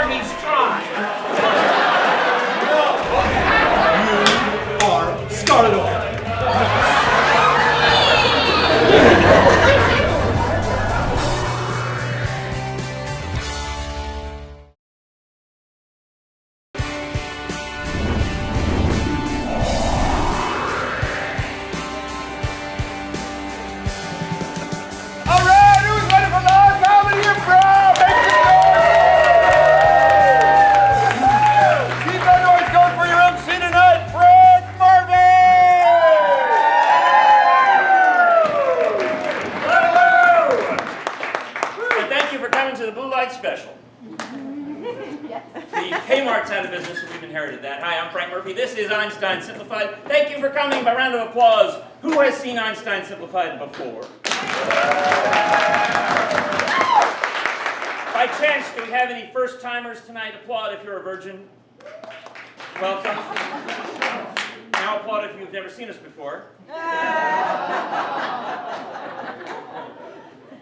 Army's time. You are Scarlet Oil. This is Einstein Simplified. Thank you for coming. By round of applause, who has seen Einstein Simplified before? By chance, do we have any first-timers tonight? Applaud if you're a virgin. Welcome. Now applaud if you've never seen us before.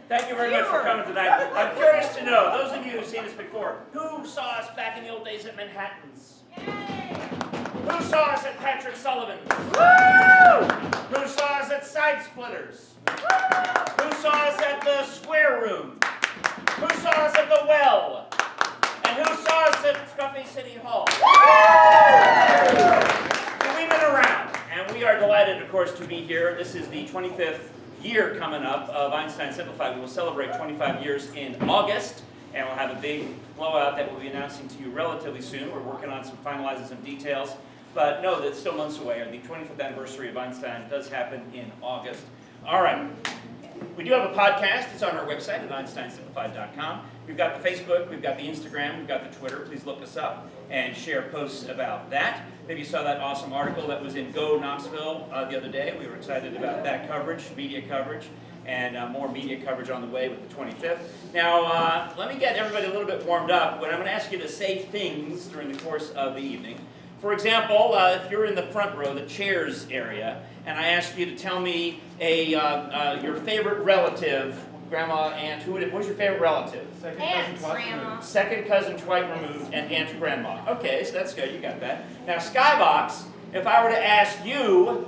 Thank you very much for coming tonight. I'm curious to know, those of you who've seen us before, who saw us back in the old days at Manhattan's? Who saw us at Patrick Sullivan's? Woo! Who saw us at Side Splitters? Woo! Who saw us at the Square Room? Who saw us at the Well? And who saw us at Scruffy City Hall? So we've been around, and we are delighted, of course, to be here. This is the 25th year coming up of Einstein Simplified. We will celebrate 25 years in August. And we'll have a big blowout that we'll be announcing to you relatively soon. We're working on finalizing some details. But know that it's still months away. The 25th anniversary of Einstein does happen in August. All right. We do have a podcast. It's on our website at EinsteinSimplified.com. We've got the Facebook, we've got the Instagram, we've got the Twitter. Please look us up and share posts about that. Maybe you saw that awesome article that was in Go Knoxville the other day. We were excited about that coverage, media coverage. And more media coverage on the way with the 25th. Now, let me get everybody a little bit warmed up, but I'm going to ask you to say things during the course of the evening. For example, if you're in the front row, the chairs area, and I ask you to tell me your favorite relative, grandma, aunt, what's your favorite relative? Aunt, grandma. Second cousin twice removed, and aunt to grandma. Okay, so that's good, you got that. Now, Skybox, if I were to ask you,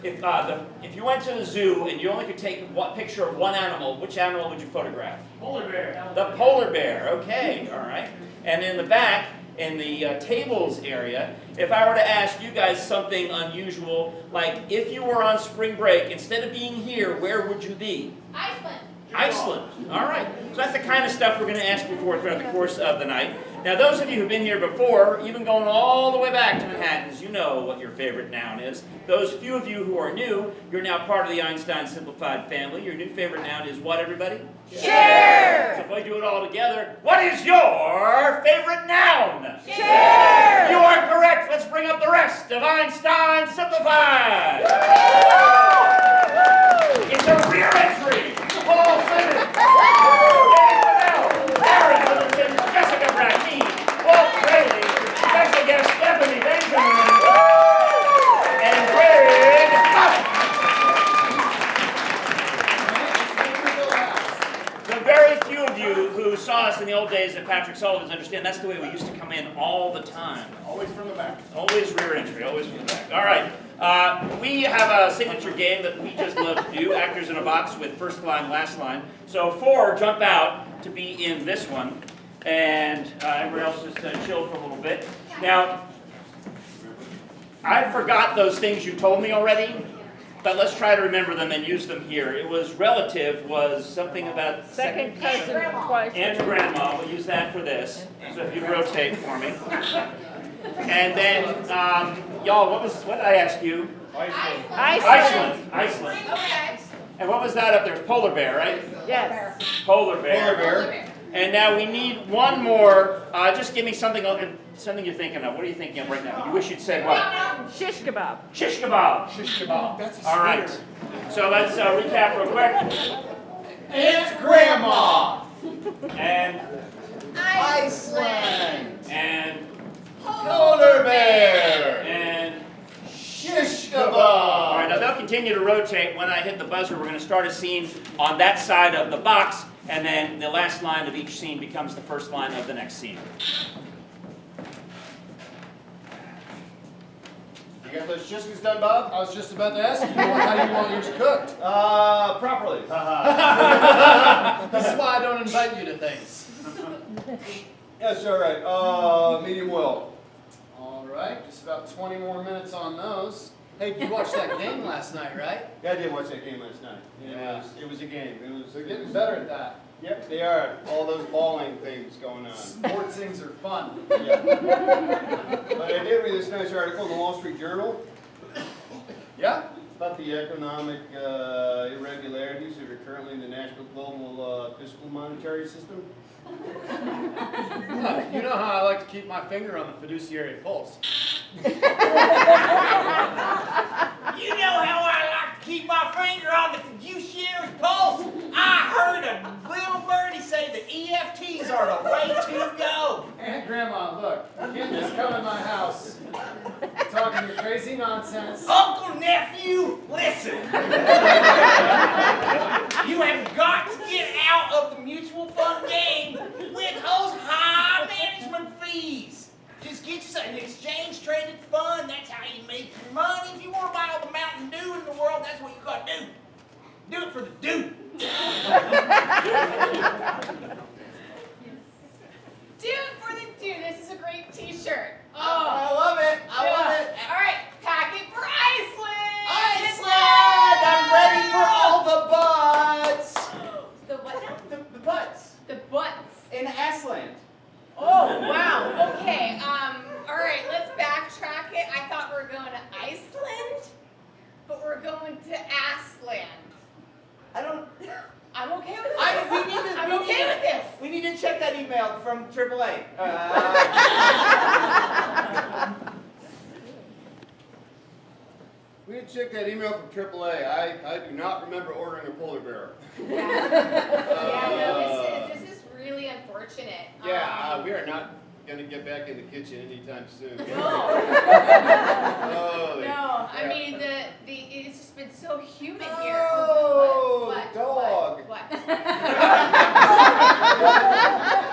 if you went to the zoo and you only could take one picture of one animal, which animal would you photograph? Polar bear. The polar bear, okay, all right. And in the back, in the tables area, if I were to ask you guys something unusual, like if you were on spring break, instead of being here, where would you be? Iceland. Iceland, all right. So that's the kind of stuff we're going to ask you for throughout the course of the night. Now, those of you who've been here before, even going all the way back to Manhattan's, you know what your favorite noun is. Those few of you who are new, you're now part of the Einstein Simplified family. Your new favorite noun is what, everybody? Share! So if I do it all together, what is your favorite noun? Share! You are correct. Let's bring up the rest of Einstein Simplified. It's a rear entry. Paul Simmons. Larry Littleton, Jessica Brackeen, Walt Braley, special guest Stephanie Benjamin, and Greg Huff. The very few of you who saw us in the old days at Patrick Sullivan's understand that's the way we used to come in all the time. Always from the back. Always rear entry, always from the back. All right. We have a signature game that we just love to do, actors in a box with first line, last line. So 4 jump out to be in this one, and everybody else just chill for a little bit. Now, I forgot those things you told me already, but let's try to remember them and use them here. It was relative, was something about Second cousin twice. aunt to grandma. We'll use that for this. So if you rotate for me. And then, y'all, what did I ask you? Iceland. Iceland. Okay. And what was that up there? It's polar bear, right? Yes. Polar bear. Polar bear. And now we need one more. Just give me something you're thinking of. What are you thinking of right now? You wish you'd said what? Shish kebab. Shish kebab. Shish kebab. That's a All right. So let's recap real quick. Aunt Grandma. And Iceland. and Polar bear. and. Shish All kebab. right, now they'll continue to rotate. When I hit the buzzer, we're going to start a scene on that side of the box. and then the last line of each scene becomes the first line of the next scene. You got those shishkas done, Bob? I was just about to ask you, how do you want yours cooked? Properly. This is why I don't invite you to things. Yes, all right. Medium well. All right, just about 20 more minutes on those. Hey, you watched that game last night, right? Yeah, I did watch that game last night. Yeah. It was a game. They're getting better at that. Yep, they are. All those balling things going on. Sports things are fun. Yeah. But I did read this nice article in the Wall Street Journal Yeah? about the economic irregularities that are currently in the national global fiscal monetary system. You know how I like to keep my finger on the fiduciary pulse. You know how I like to keep my finger on the fiduciary pulse? I heard a little birdie say that EFTs are the way to go. Aunt Grandma, look, you can't just come in my house talking your crazy nonsense. Uncle Nephew, listen. You have got to get out of the mutual fund game with those high management fees. Just get yourself an exchange traded fund. That's how you make your money. If you want to buy all the Mountain Dew in the world, that's what you got to do. Do it for the dew. Do it for the do. This is a great t-shirt. I love it. I love it. All right, pack it for Iceland. Iceland! I'm ready for all the butts. The what now? The butts The butts. in Iceland. Oh, wow. Okay. All right, let's backtrack it. I thought we were going to Iceland, but we're going to Assland. I don't. I'm okay with this. I'm we okay with this. We need to check that email from AAA. We did check that email from AAA. I do not remember ordering a polar bear. Yeah, this is really unfortunate. We are not going to get back in the kitchen anytime soon. No. Holy No, I crap. mean it's just been so humid here. Oh, What? dog. What?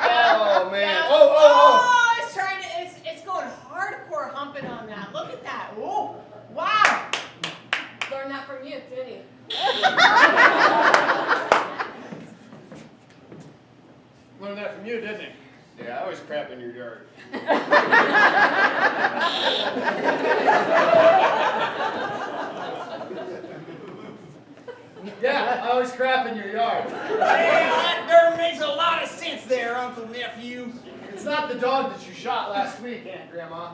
Oh, man. Yeah. Oh. It's trying to. It's going hardcore humping on that. Look at that. Oh, wow. Learned that from you, didn't you? Learned that from you, didn't he? Yeah, I always crap in your yard. Yeah, I always crap in your yard. Well, that makes a lot of sense there, Uncle Nephew. It's not the dog that you shot last week, Aunt Grandma.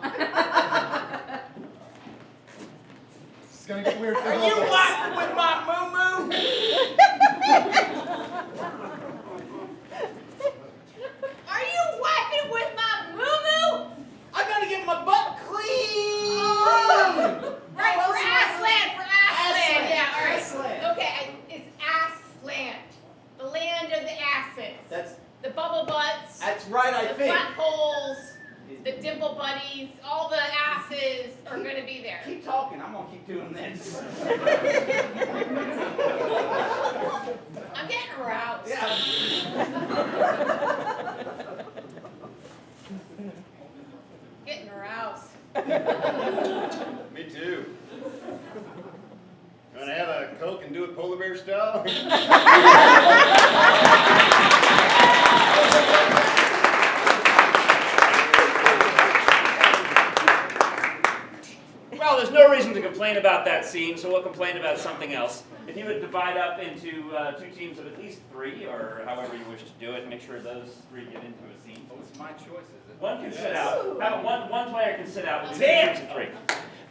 It's gonna get weird for Are both you of us. wiping with my moo-moo? Are you wiping with my moo-moo? I gotta get my butt clean. Right, What for else am I Assland, for Assland. Assland, Yeah, all right. Assland. Okay, it's Assland, the land of the asses. That's The bubble butts, right, I the think. flat holes, the dimple buddies, all the asses are going to be there. Keep talking. I'm gonna keep doing this. I'm getting aroused. Yeah. Getting aroused. Me too. You want to have a Coke and do it polar bear style? Well, there's no reason to complain about that scene, so we'll complain about something else. If you would divide up into two teams of at least three, or however you wish to do it, make sure those three get into a scene. Oh, it's my choice, is it? One can sit out. One player can sit out with two Damn. teams of three.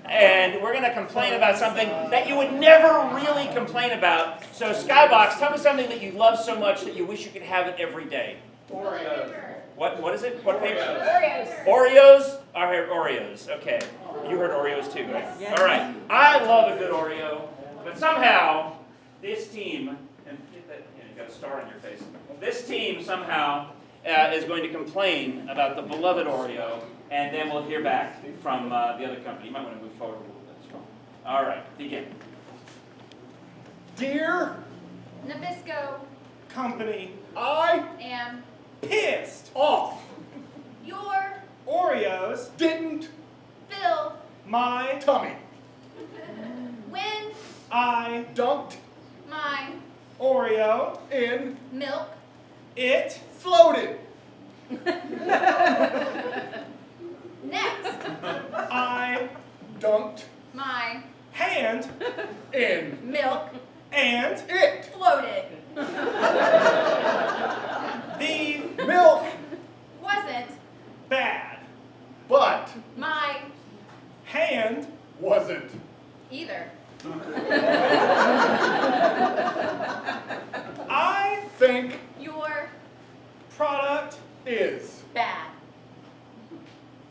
And we're going to complain about something that you would never really complain about. So, Skybox, tell me something that you love so much that you wish you could have it every day. Oreos. What is it? What paper? Oreos. Oreos? I heard Oreos. Okay. You heard Oreos too, right? All right. I love a good Oreo, but somehow this team, and get that, you got a star on your face. This team somehow is going to complain about the beloved Oreo, and then we'll hear back from the other company. You might want to move forward a little bit as well. All right. Begin. Dear Nabisco. Company. I am Pissed. off. your Oreos. Didn't fill My. tummy. when I. Dunked my Oreo. in milk It. floated. next I. Dunked my Hand. in milk And. it. floated The. Milk, wasn't Bad. but my Hand. wasn't. either I. Think your Product. is bad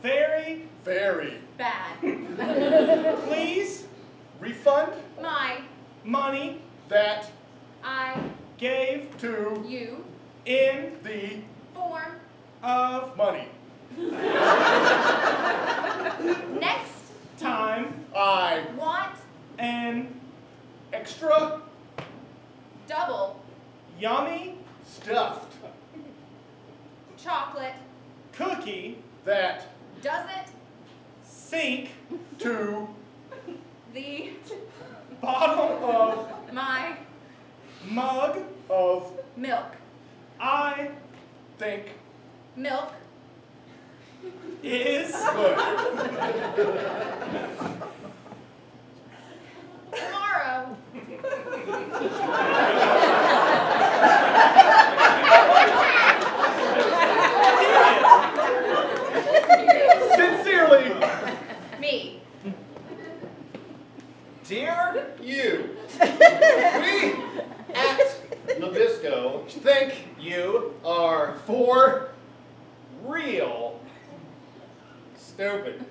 Very. very. bad Please. Refund my Money. that I Gave. to you In. the form Of. money. next Time. I want And. extra double Yummy. stuffed chocolate Cookie. that doesn't Sink. to the Bottom of. my Mug. of milk I. think milk Is. good. tomorrow Sincerely, me Dear you, we at Nabisco think you are for real stupid.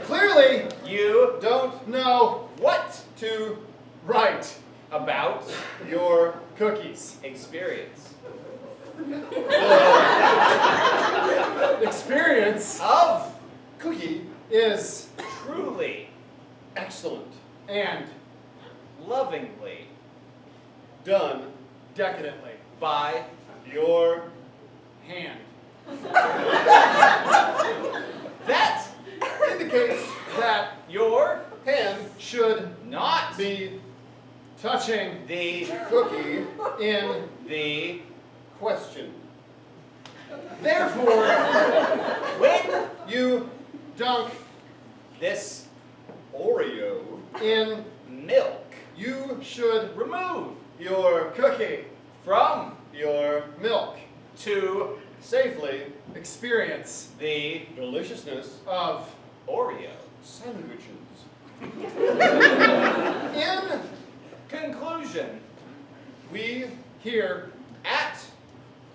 clearly You don't know what to right about your cookies. experience Experience of cookie is truly excellent and lovingly done decadently by your hand. that Indicates that your hand should not be touching the cookie in the question. Therefore, when you dunk this Oreo in milk you should remove your cookie from your milk to safely experience the deliciousness of Oreo. sandwiches. In conclusion, We here at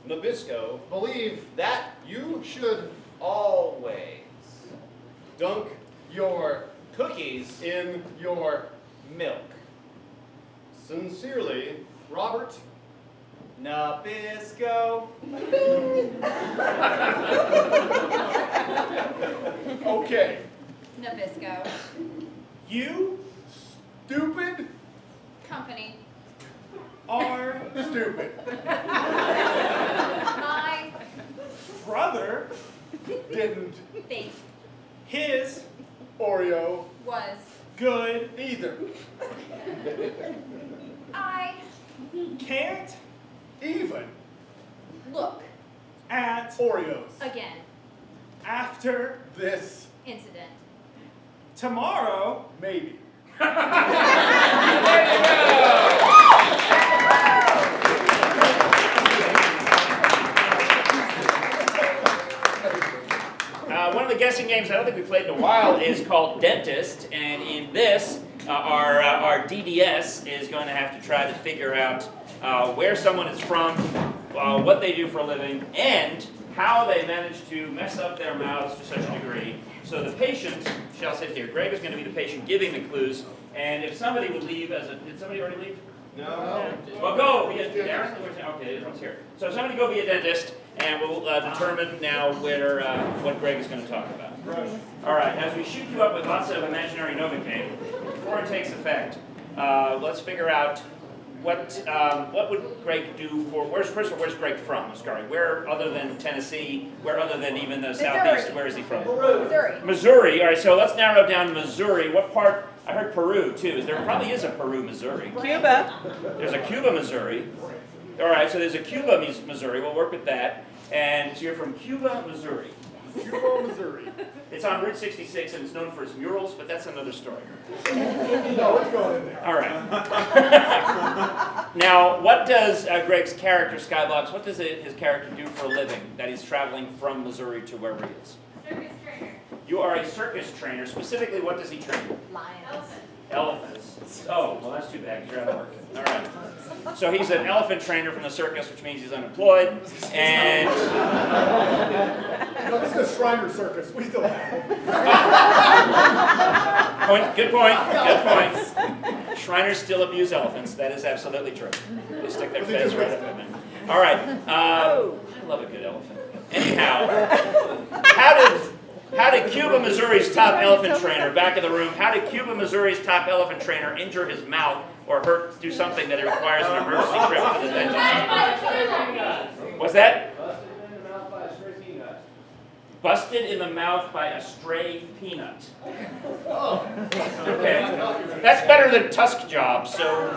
Nabisco believe that you should always dunk your cookies in your milk. sincerely, Robert. Nabisco. Okay. Nabisco You. Stupid company Are. stupid. my Brother. Didn't think His. Oreo was Good. either. I Can't. Even look At. Oreos. again After. This incident Tomorrow. maybe. One of the guessing games I don't think we played in a while is called Dentist, and in this, our DDS is going to have to try to figure out where someone is from, what they do for a living, and how they manage to mess up their mouths to such a degree. So the patient shall sit here. Greg is going to be the patient giving the clues, and if somebody would leave as a... Did somebody already leave? No. Well, go be a... Aaron? Okay, everyone's here. So somebody go be a dentist, and we'll determine now where what Greg is going to talk about. All right, as we shoot you up with lots of imaginary Novocaine, before it takes effect, let's figure out what would Greg do for, first of all, where's Greg from, Oscar? Where, other than Tennessee, where other than even the Southeast, where is he from? Missouri. Missouri, all right, so let's narrow down to Missouri. What part, I heard Peru too, there probably is a Peru, Missouri. Cuba. There's a Cuba, Missouri. All right, so there's a Cuba, Missouri, we'll work with that. And so you're from Cuba, Missouri. Cuba, Missouri. It's on Route 66 and it's known for its murals, but that's another story. No, it's going in there. All right. Now, what does Greg's character, Skybox, what does his character do for a living that he's traveling from Missouri to wherever he is? Circus trainer. You are a circus trainer. Specifically, what does he train? Lions. Elephants. Oh, well, that's too bad, 'cause you're out of work. All right. So he's an elephant trainer from the circus, which means he's unemployed. And No, this is a Shriner Circus. We still have it. good point. Shriners still abuse elephants. That is absolutely true. They stick their face right up in there. All right. I love a good elephant. Anyhow, how did Cuba, Missouri's top elephant trainer, back in the room, how did Cuba, Missouri's top elephant trainer injure his mouth or do something that requires an emergency trip to the dentist? What's that? Busted in the mouth by a stray peanut. Okay. That's better than tusk job, so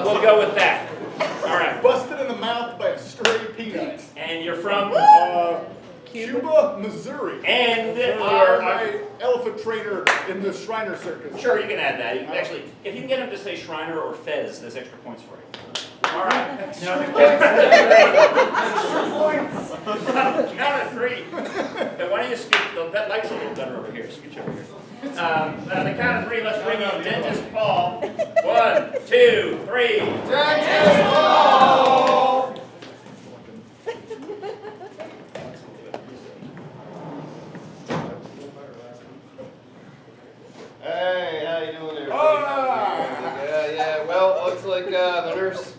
we'll go with that. All right. Busted in the mouth by a stray peanut. And you're from? Cuba, Missouri. And I'm an elephant trainer in the Shriner Circus. Sure, you can add that. You can actually, if you can get him to say Shriner or Fez, there's extra points for you. All right. Now, count of three. Now, why don't you scoot? That light's a little better over here. Scooch over here. The count of three. Let's bring in Dentist Paul. 1, 2, 3. Dentist Paul! Hey, how you doing there? Ah! Well, looks like the nurse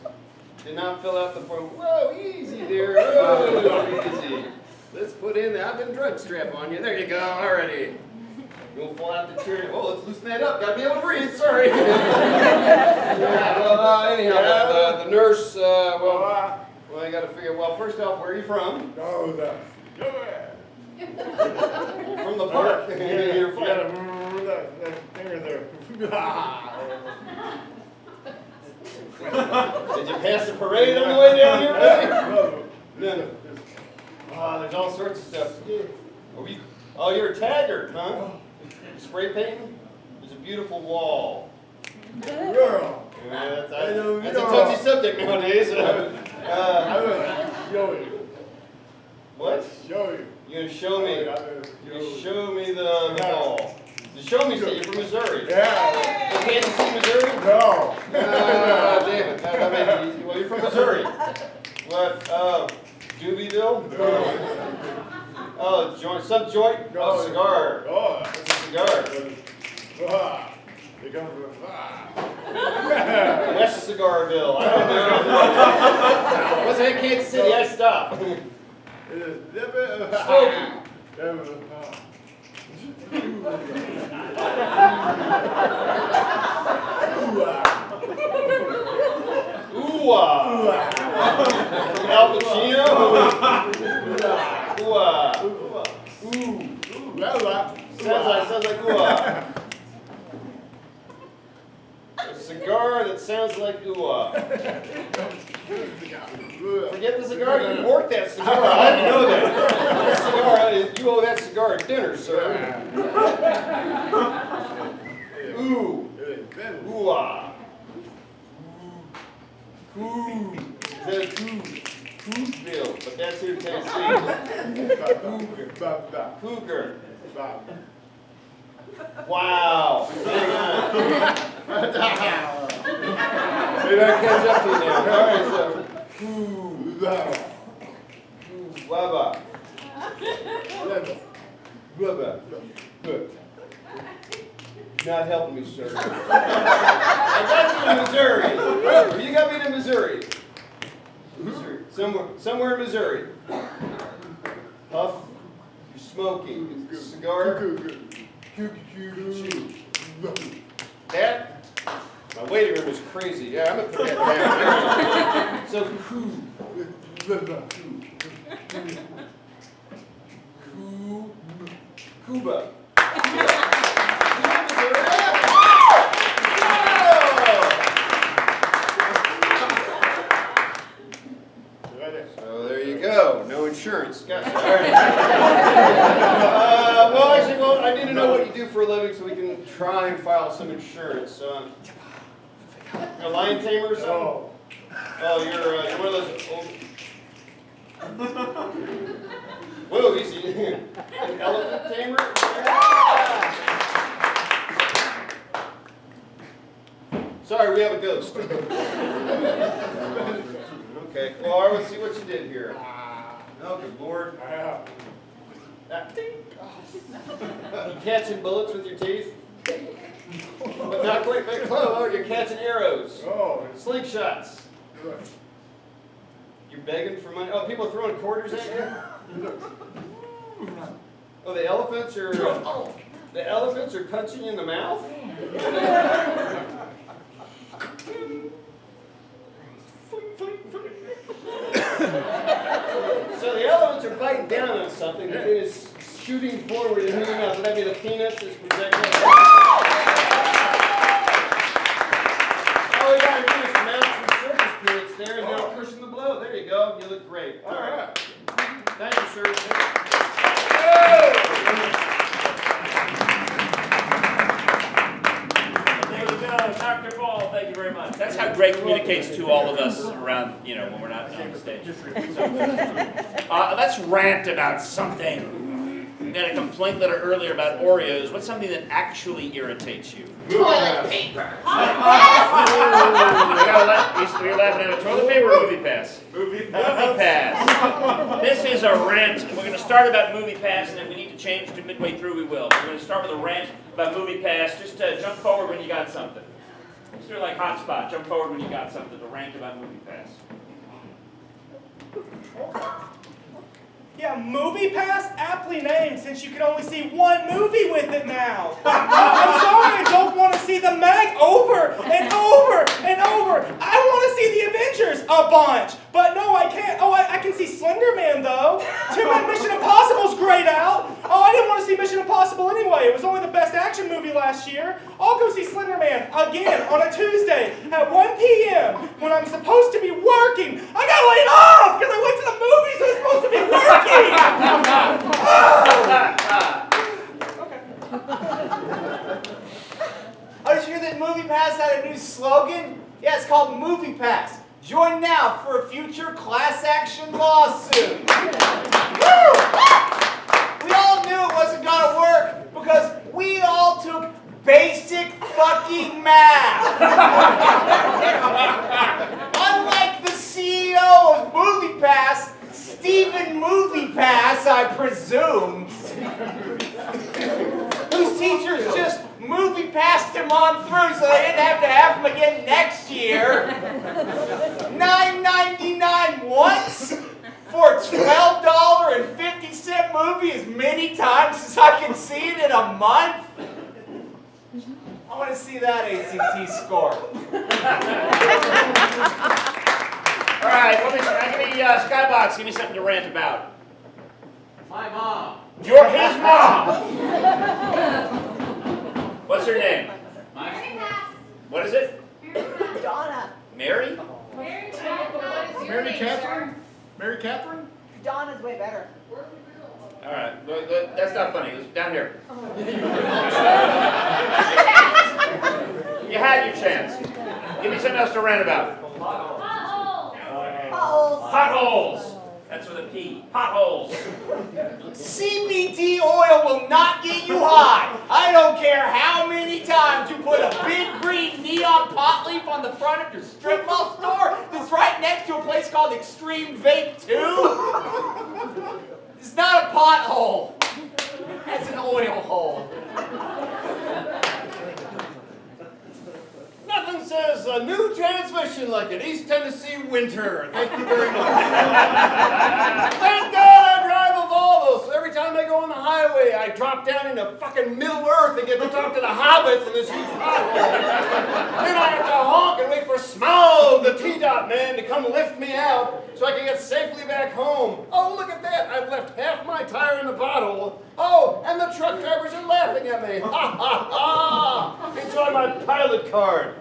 did not fill out the form. Whoa, easy there. Whoa, easy. Let's put in the I've been drug strap on you. There you go. Alrighty. You'll fall out the chair. Oh, let's loosen that up. Gotta be able to breathe. Sorry. Anyhow, the nurse. Well, I gotta figure. Well, first off, where are you from? Oh, From the park. You're from. Did you pass the parade on the way down here, buddy? No. There's all sorts of stuff. Oh, you're a tagger, huh? You spray painting? There's a beautiful wall. Girl. Yeah, that's a touchy subject nowadays. What? Show you. You're gonna show me. You show me the wall. The show me state. You're from Missouri. Yeah. You Kansas City, Missouri? No. Damn it. Well, you're from Missouri. What? Doobieville? No. Oh, joint. Some joint? Oh, cigar. Oh. It's a cigar. They come from West Cigarville. I don't know. Once I hit Kansas City, I stopped. Ooh-ah. From Al Pacino? Ooh-ah. Ooh. Sounds like ooh-ah. A cigar that sounds like ooh-ah. Forget the cigar, you worked that cigar. I didn't know that. That cigar, you owe that cigar a dinner, sir. Ooh. Ooh-ah. Coo. It says Coogville, but that's here in Tennessee. Cougar. Wow. Hang on. Maybe I catch up to you now. All right, so. Waba. Good. Not helping me, sir. I got you in Missouri. You got me to Missouri. Missouri. Somewhere in Missouri. Puff. You're smoking. Cigar. That. My waiting room is crazy. Yeah, I'm gonna put that down. So, Cuba. So there you go. No insurance. Gotcha. All right. Well, I need to know what you do for a living so we can try and file some insurance. You're a lion tamer or something? Oh, you're one of those old... Whoa, easy. An elephant tamer? Sorry, we have a ghost. Okay, well, let's see what you did here. Oh, good Lord. You catching bullets with your teeth? But not quite that close. Oh, you're catching arrows. Slingshots. You're begging for money. Oh, people are throwing quarters at you? Oh, the elephants are punching you in the mouth? So the elephants are biting down on something, but it is shooting forward and hitting out. So that'd be the peanuts is projecting. Oh, you gotta do is mount some circus peanuts there and now cushion the blow. There you go. You look great. All right. Thank you, sir. There you go, Dr. Ball. Thank you very much. That's how Greg communicates to all of us around, when we're not on the stage. So, let's rant about something. We had a complaint letter earlier about Oreos. What's something that actually irritates you? Toilet paper. You're laughing at a toilet paper or movie pass? Movie pass. This is a rant. We're going to start about movie pass, and if we need to change to midway through, we will. We're going to start with a rant about movie pass. Just jump forward when you got something. Just do like hotspot. Jump forward when you got something to rant about movie pass. Yeah, Movie Pass, aptly named, since you can only see one movie with it now. I'm sorry, I don't want to see the Meg over and over and over. I want to see the Avengers a bunch, but no, I can't. Oh, I can see Slender Man, though. Tim and Mission Impossible's grayed out. Oh, I didn't want to see Mission Impossible anyway. It was only the best action movie last year. I'll go see Slender Man again on a Tuesday at 1 p.m. when I'm supposed to be working. I got laid off because I went to the movies I was supposed to be working. Oh, did you hear that Movie Pass had a new slogan? Yeah, it's called Movie Pass. Join now for a future class action lawsuit. Woo! We all knew it wasn't gonna work because we all took basic fucking math. Unlike the CEO of Movie Pass, Stephen Movie Pass, I presume, whose teachers just movie passed him on through so they didn't have to have him again next year. $9.99 once for a $12.50 movie as many times as I can see it in a month. I want to see that ACT score. All right, give me Skybox. Give me something to rant about. My mom. You're his mom. What's her name? What is it? Donna. Mary? Mary Catherine? Mary Catherine? Donna's way better. All right, that's not funny. It's down here. You had your chance. Give me something else to rant about. Potholes. That's with a P. Potholes. CBD oil will not get you high. I don't care how many times you put a big green neon pot leaf on the front of your strip mall store that's right next to a place called Extreme Vape 2. It's not a pothole. That's an oil hole. Nothing says a new transmission like an East Tennessee winter. Thank you very much. Thank God I drive a Volvo, so every time time I go on the highway, I drop down into fucking Middle Earth and get to talk to the hobbits in this huge pothole. Then I have to honk and wait for Smaug, the T-Dot man, to come lift me out so I can get safely back home. Oh, look at that. I've left half my tire in the pothole. Oh, and the truck drivers are laughing at me. Ha, ha, ha. Enjoy my pilot card.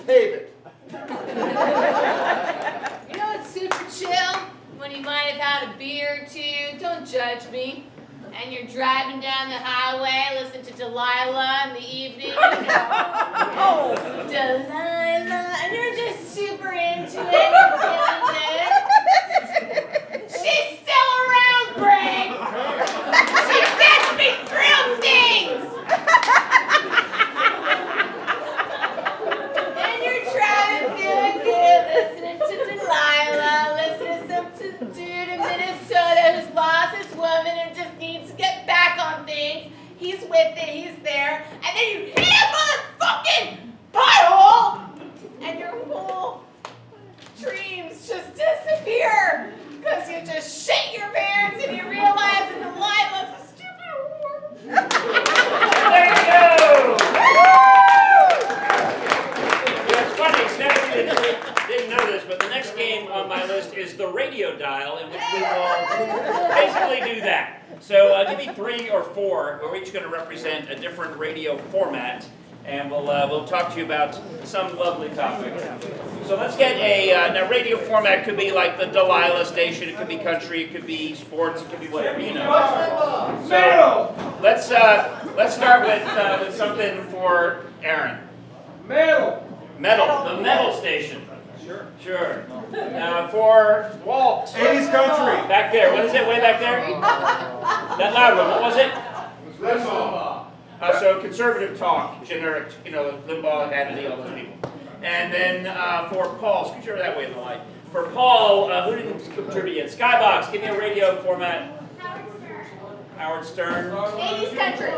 Pave it. You know what's super chill? When you might have had a beer or two, don't judge me. And you're driving down the highway, listen to Delilah in the evening, you know. Oh, Delilah, and you're just super into it, you're feeling it. She's still around, Greg. She gets me through things. And you're driving, feeling good, listening to Delilah, listening to some dude in Minnesota who's lost his woman and just needs to get back on things. He's with it, he's there, and then you hit a motherfucking pothole, and your whole dreams just disappear because you just shit your pants and you realize that Delilah's a stupid whore. There you go! Yeah, it's funny, Steph didn't know this, but the next game on my list is the radio dial, in which we will basically do that. So give me 3 or 4. We're each going to represent a different radio format, and we'll talk to you about some lovely topic. So let's get a radio format. Could be like the Delilah station. It could be country. It could be sports. It could be whatever, you know. So let's start with something for Aaron. Metal. Metal. The metal station. Sure. For Walt. 80s country. Back there. What is it? Way back there? That loud one. What was it? So conservative talk, generic, you know, Limbaugh, Hannity, all those people. And then for Paul, scooch over that way in the light. For Paul, who didn't contribute yet? Skybox, give me a radio format. Howard Stern. 80s country.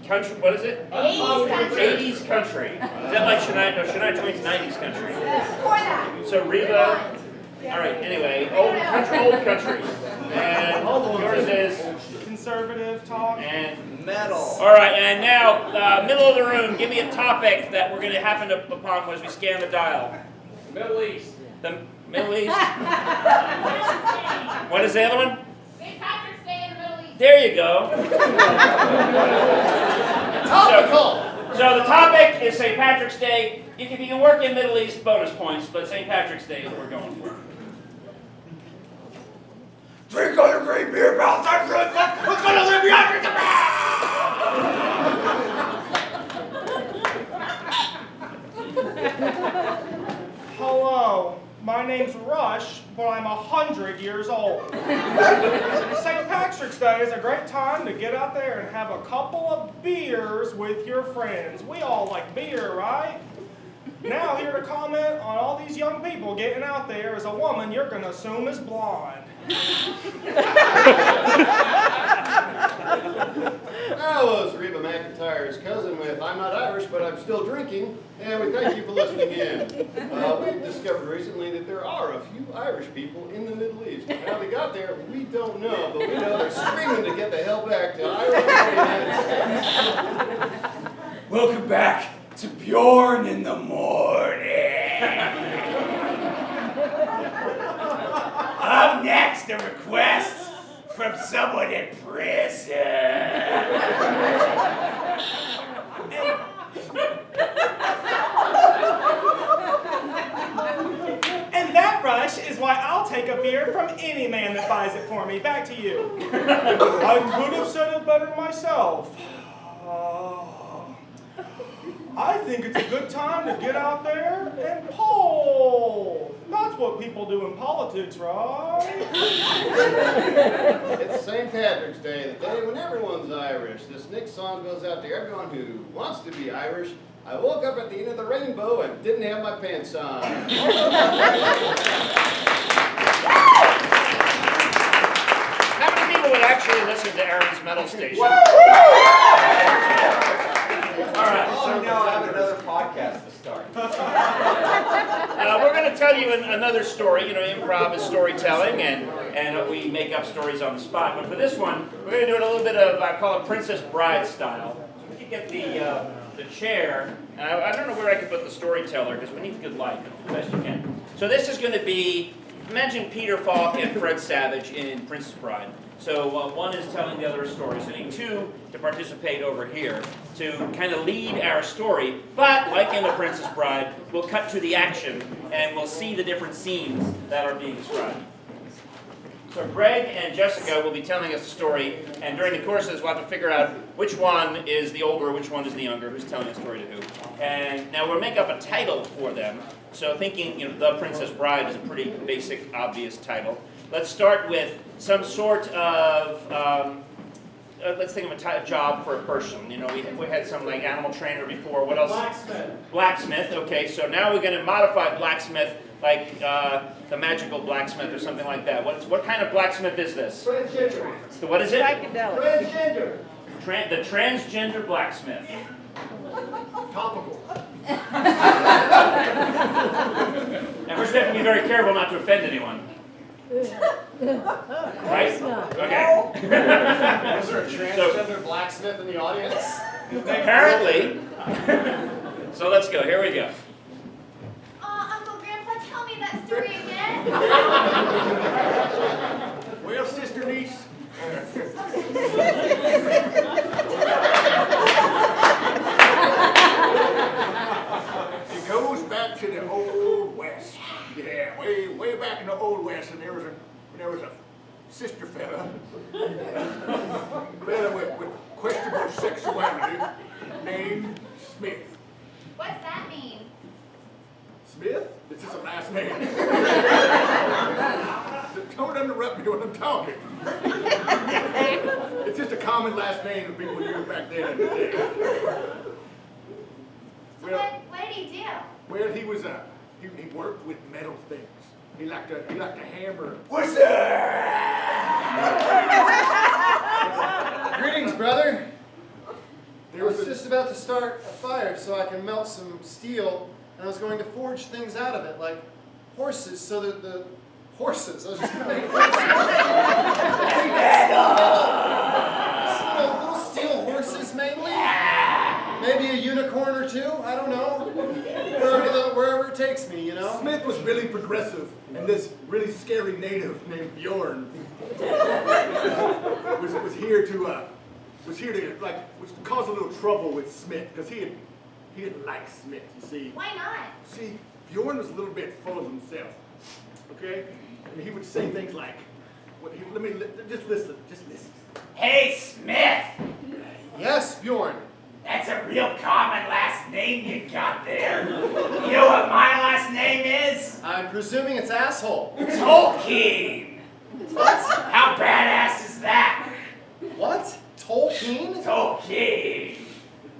Country, what is it? 80s country. 80s country. Is that like Shania? No, Shania Twain's 90s country. Before that. So Reba. All right. Anyway, old country. And yours is Conservative talk. and Metal. all right. And now, middle of the room. Give me a topic that we're going to happen upon as we scan the dial. Middle East. The Middle East. What is the other one? St. Patrick's Day in the Middle East. There you go. Topical. So the topic is St. Patrick's Day. You can work in Middle East bonus points, but St. Patrick's Day is what we're going for. Drink all your great beer, pal. That's good. What's going to live beyond Hello, my name's Rush, but I'm 100 years old. St. Patrick's Day is a great time to get out there and have a couple of beers with your friends. We all like beer, right? Now here to comment on all these young people getting out there is a woman you're going to assume is blonde. That was Reba McEntire's cousin with I'm Not Irish, but I'm Still Drinking, and we thank you for listening in. We've discovered recently that there are a few Irish people in the Middle East. How they got there, we don't know, but we know they're screaming to get the hell back to Ireland or the United States. Welcome back to Bjorn in the morning. Up next, a request from someone in prison. And that, Rush, is why I'll take a beer from any man that buys it for me. Back to you. I could have said it better myself. I think it's a good time to get out there and poll. That's what people do in politics, right? It's St. Patrick's Day, the day when everyone's Irish. This next song goes out to everyone who wants to be Irish. I woke up at the end of the rainbow and didn't have my pants on. How many people would actually listen to Aaron's metal station? All right. So now I have another podcast to start. We're going to tell you another story. You know, improv is storytelling, and we make up stories on the spot. But for this one, we're going to do it a little bit of, I call it Princess Bride style. So we can get the chair. I don't know where I can put the storyteller, because we need good light. The best you can. So this is going to be, imagine Peter Falk and Fred Savage in Princess Bride. So one is telling the other a story. So you need two to participate over here to kind of lead our story. But like in The Princess Bride, we'll cut to the action and we'll see the different scenes that are being described. So Greg and Jessica will be telling us a story, and during the courses we'll have to figure out which one is the older, which one is the younger, who's telling a story to who. And now we'll make up a title for them. So thinking, you know, The Princess Bride is a pretty basic, obvious title. Let's start with some sort of, let's think of a job for a person. You know, we had some like animal trainer before. What else? Blacksmith. Blacksmith, okay. So now we're going to modify blacksmith like the magical blacksmith or something like that. What kind of blacksmith is this? Transgender. So what is it? Psychedelic. Transgender. The transgender blacksmith. Topical. And we're just have to be very careful not to offend anyone. Right? Okay. Is there a transgender blacksmith in the audience? Apparently. So let's go. Here we go. Uncle Grandpa, tell me that story again. Well, sister niece. It goes back to the Old West. Yeah, way back in the Old West, and there was a sister fella with questionable sexuality named Smith. What's that mean? Smith? This is a last name. Don't interrupt me when I'm talking. It's just a common last name that people used back then in the day. So Well, what did he do? well, he was he worked with metal things. He liked to hammer. What's that? Greetings, brother. I was just about to start a fire so I can melt some steel, and I was going to forge things out of it, like horses, so that the horses. I was just going to make little steel horses, mainly. Maybe a unicorn or two. I don't know. Wherever it takes me, you know. Smith was really progressive, and this really scary native named Bjorn was here to cause a little trouble with Smith, because he didn't like Smith. You see. Why not? See, Bjorn was a little bit full of himself. Okay, and he would say things like, just listen. Hey, Smith! Yes, Bjorn. That's a real common last name you got there. You know what my last name is? I'm presuming it's asshole. Tolkien! What? How badass is that? What? Tolkien? Tolkien!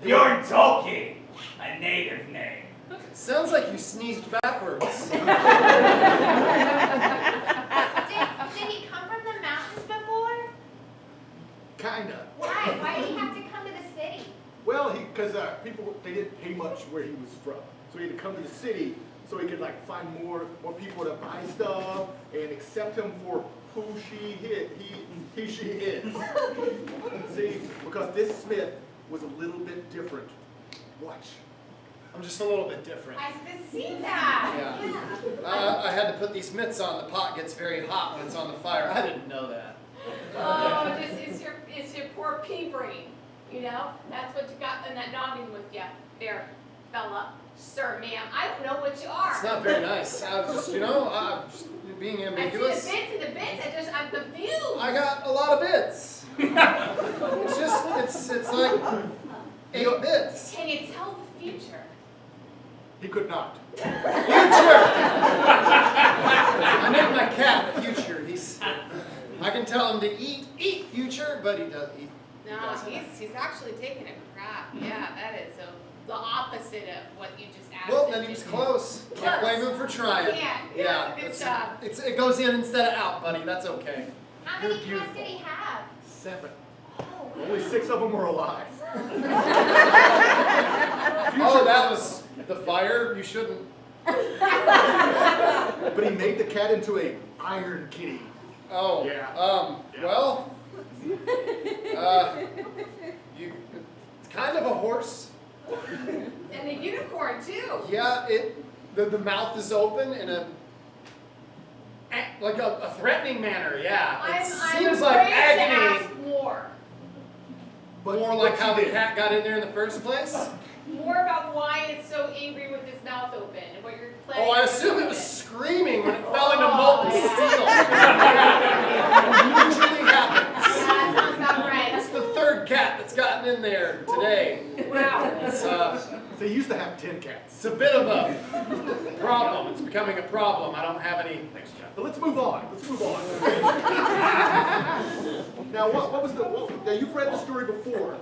Bjorn Tolkien, a native name. Sounds like you sneezed backwards. Did he come from the mountains before? Kinda. Why? Why did he have to come to the city? Well, because people, they didn't pay much where he was from, so he had to come to the city so he could like find more people to buy stuff and accept him for who she is. See, because this Smith was a little bit different. Watch. I'm just a little bit different. I can see that. Yeah. I had to put these mitts on. The pot gets very hot when it's on the fire. I didn't know that. Oh, it's your poor pea brain. You know, that's what you got in that noggin with you, there, fella, sir, ma'am. I don't know what you are. It's not very nice. I'm just, just being ambiguous. I see the bits. I'm confused. I got a lot of bits. It's like 8 bits. Can you tell the future? He could not. Future! I named my cat Future. I can tell him to eat Future, but he doesn't eat. No, he's actually taking a crap. Yeah, that is the opposite of what you just asked. Well, him then to he was do. close. Can't blame him for trying. Yeah, good job. It goes in instead of out, buddy. That's okay. How You're many cats beautiful. did he have? 7. Oh, Only 6 of them were alive. Oh, that was the fire? You shouldn't But he made the cat into a iron kitty. Oh, Yeah. well, it's kind of a horse. And a unicorn too. Yeah, the mouth is open in a threatening manner. Yeah, I'm seems afraid like to agony. ask more. More like how the she did. cat got in there in the first place. More about why it's so angry with its mouth open and what you're planning. Oh, I on assume it doing was with screaming when it fell into molten steel. Usually happens. Yeah, that sounds about right. It's the third cat that's gotten in there today. Wow. It's They used to have 10 cats. it's a bit of a problem. It's becoming a problem. I don't have any. Thanks, John. But let's move on. Let's move on. Now, what was now you've read the story before.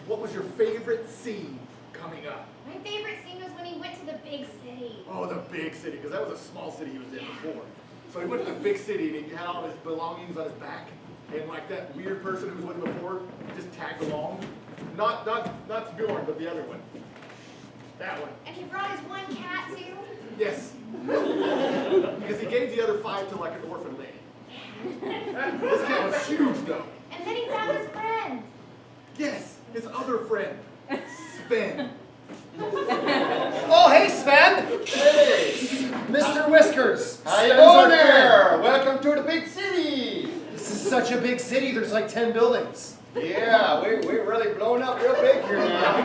What was your favorite scene coming up? My favorite scene was when he went to the big city. Oh, the big city, because that was a small city he was in before. So he went to the big city and he had all his belongings on his back. And like that weird person who was with him before, just tagged along. Not Bjorn, but the other one. That one. And he brought his one cat too. Yes. Because he gave the other 5 to like an orphan lady. This cat was huge though. And then he found his friend. Yes, his other friend, Sven. Oh, hey, Sven. Hey, Mr. Whiskers. how you Sven's our doing friend. there? Welcome to the big city. This is such a big city. There's like 10 buildings. Yeah, we're really blowing up real big here now.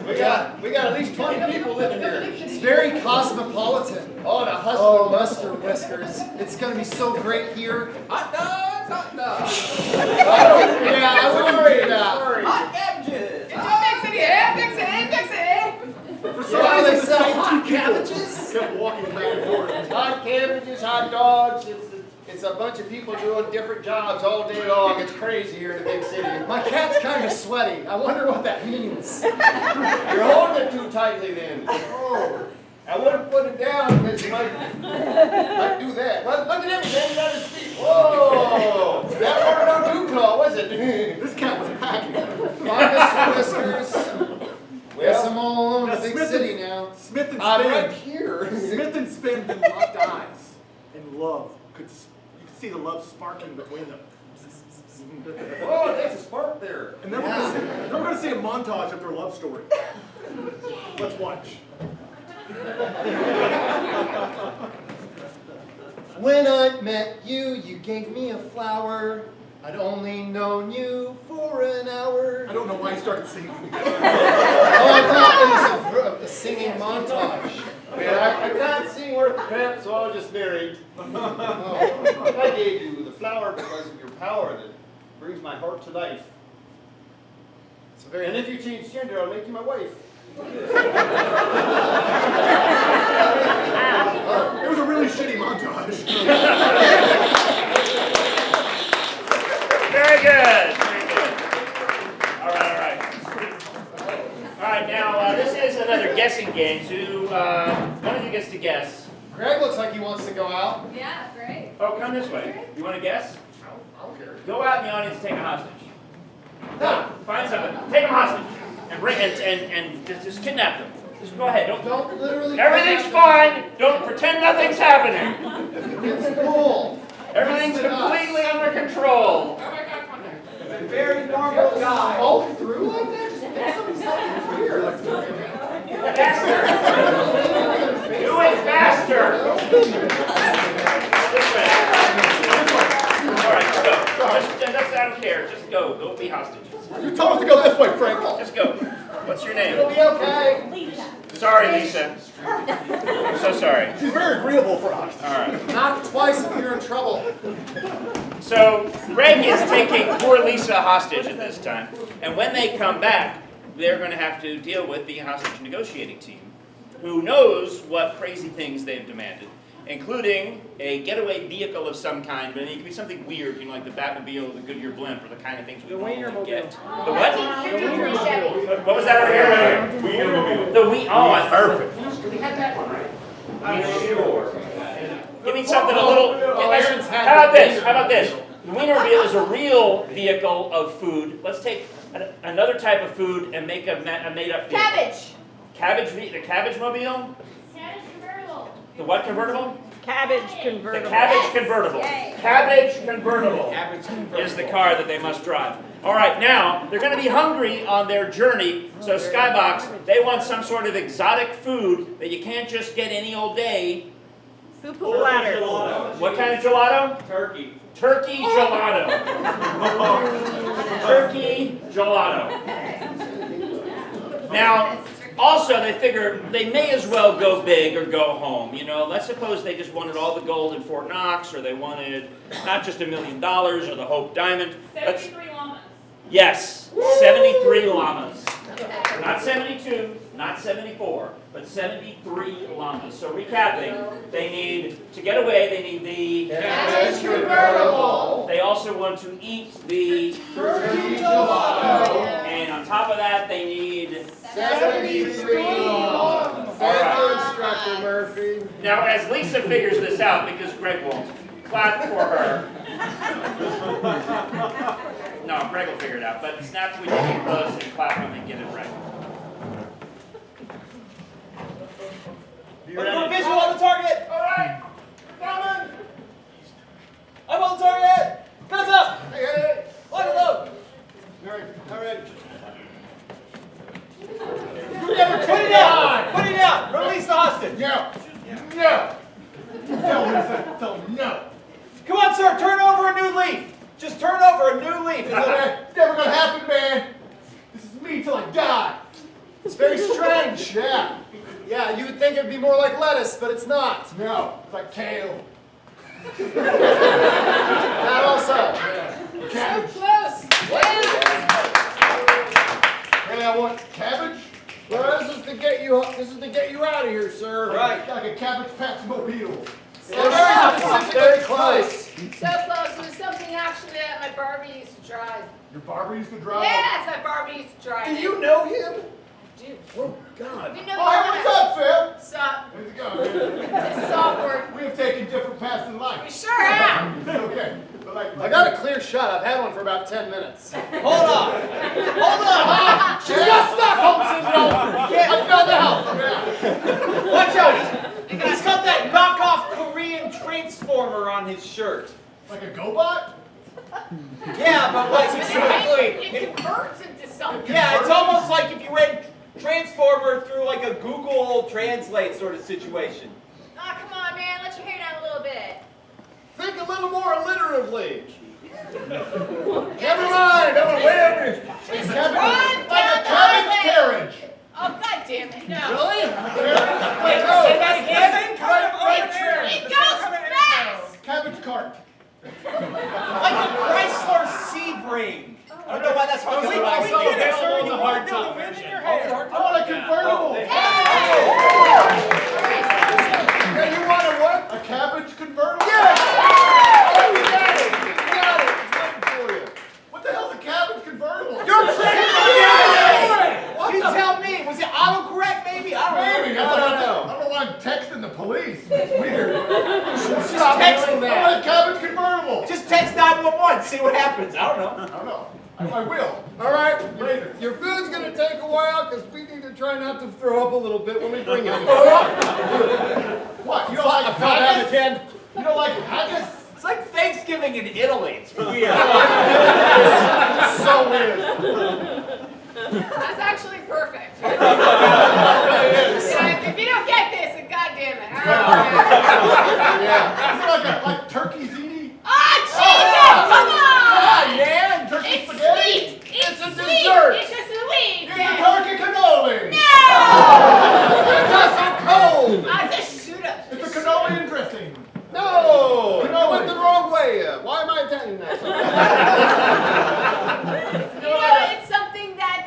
We got at least 20 people living here. It's very cosmopolitan. Oh, the hustle. Oh, Mr. Whiskers. It's going to be so great here. Hot dogs, hot dogs. Yeah, I wouldn't do that. Sorry. Hot cabbages. Big city, big city, big city. For some Yeah, they reason, sell the hot same people cabbages. kept walking back and forth. Hot cabbages, hot dogs. It's a bunch of people doing different jobs all day long. It's crazy here in the big city. My cat's kind of sweaty. I wonder what that means. You're holding it too tightly then. Oh, I wouldn't put it down because you might do that. Look at him, man, on his feet. Whoa! That wasn't no dew claw, was it? this cat was packing. Bye, Mr. Whiskers. Guess I'm all alone in the big city now. Smith and I'm Sven. right here. Smith and Sven then locked eyes, and love you could see the love sparking between them. Oh, there's a spark there. And then we're going to see a montage of their love story. Let's watch. When I met you, you gave me a flower. I'd only known you for an hour. I don't know why he started singing. Oh, I thought it was a singing montage. Man, I can't sing worth a crap, so I'll just narrate. I gave you the flower because of your power that brings my heart to life. It's a very And if you change gender, I'll make you my wife. It was a really shitty montage. Very good. Very good. All right. All right, now this is another guessing game. So one of you gets to guess. Greg looks like he wants to go out. Yeah, great. Oh, come this way. You want to guess? I don't care. Go out in the audience and take a hostage. No, find somebody. Take them hostage. And bring and just kidnap them. Just go ahead. Don't literally. Everything's fine. Don't pretend nothing's happening. It's cool. Everything's completely under control. A very normal guy. All through like that? Just pick something weird. Faster. Do it faster. This way. All right, go. I don't care. Just go. Go be hostages. You told us to go this way, Frank. Just go. What's your name? It'll be okay. Sorry, Lisa. I'm so sorry. She's very agreeable for us. All right. Knock twice if you're in trouble. So Greg is taking poor Lisa hostage at this time, and when they come back, they're going to have to deal with the hostage negotiating team, who knows what crazy things they've demanded, including a getaway vehicle of some kind, but it can be something weird, you know, like the Batmobile, the Goodyear blimp, or the kind of things we normally get. The what? What was that over here? The Wii. Oh, perfect. We had that one right. I'm sure. Give me something a little. How about this? How about this? The Wienermobile is a real vehicle of food. Let's take another type of food and make a made-up vehicle. Cabbage. Cabbage. The cabbage mobile. Cabbage convertible. The what convertible? Cabbage The convertible. cabbage convertible. Yay. Cabbage convertible Average convertible. is the car that they must drive. All right, now, they're going to be hungry on their journey, so Skybox, they want some sort of exotic food that you can't just get any old day. Soup platter. What kind of gelato? Turkey. Turkey gelato. Turkey gelato. Now, also, they figure they may as well go big or go home. You know, let's suppose they just wanted all the gold in Fort Knox, or they wanted not just $1 million or the Hope Diamond. 73 llamas. Yes, 73 llamas. Not 72, not 74, but 73 llamas. So recapping, they need, to get away, they need the Cabbage convertible. They also want to eat the Turkey gelato. and on top of that, they need 73 llamas. Thank you, Instructor Murphy. Now, as Lisa figures this out, because Greg won't, clap for her. No, Greg will figure it out, but snap when you get close and clap when they get it right. Let's go visual on the target. All right. Coming. I'm on the target. Guns up. Hey, hey, Lock and load. all right. Put it down. Put it down. Release the hostage. No. No. Tell him, tell him no. Come on, sir. Turn over a new leaf. Just turn over a new leaf. It's never gonna happen, man. This is me till I die. It's very strange. Yeah. Yeah, you would think it'd be more like lettuce, but it's not. No. It's like kale. That also. So close. Yes. Hey, I want cabbage. Well, this is to get you out of here, sir. Right. Like a Cabbage Patch Mobile. Very close. So close. It was something actually that my Barbie used to drive. Your barber used to drive. Yes, my Barbie used to drive. Do it. you know him? Dude. Oh, God. You know Oh, hey, what's up, Phil? Stop. How's it going? This is awkward. We have taken different paths in We life. sure have. It's okay. But like, I got a clear shot. I've had one for about 10 minutes. Hold on. Hold on. She's got Stockholm syndrome. I found out. Yeah. Watch out. He's got that knockoff Korean transformer on his shirt. Like a GoBot? Yeah, but like exactly. It converts into something. Yeah, it's almost like if you read Transformer through like a Google Translate sort of situation. Oh, come on, man. Let your hair down a little bit. Think a little more alliteratively. Never mind. I'm way over here. Just Cabbage, run like a down the cabbage highway. carriage. Oh, God damn it. No. Really? Say that again. It goes fast. Cabbage cart. Like a Chrysler Sebring. I don't know why that's what We I'm get it, sir. saying. You want the wind in your hair. I want a convertible. Yeah, you want a what? A cabbage convertible? Yes! Oh, you got it. You got it. It's waiting for you. What the hell's a cabbage convertible? You're crazy. You tell me. Was it autocorrect maybe? I don't know. Maybe. I don't know. I don't know why I'm texting the police. It's weird. Stop text doing I that. want a cabbage convertible. Just text 911, see what happens. I don't know. I don't know. I will. All right. Later. Your food's going to take a while because we need to try not to throw up a little bit when we bring it. What? You don't like I found out haggis? again. You don't like haggis? It's like Thanksgiving in Italy. It's weird. So weird. That's actually perfect. It really is. If you don't get this, then goddamn it. Yeah. Is it like turkey ziti? Oh, Jesus! Come on! Yeah, turkey It's spaghetti? sweet. It's a sweet. dessert. It's a sweet. It's a turkey cannoli. No! It's also cold. I just shoot up. It's a cannoli and dressing. No. You went the wrong way. Why am I attending that? You know, it's something that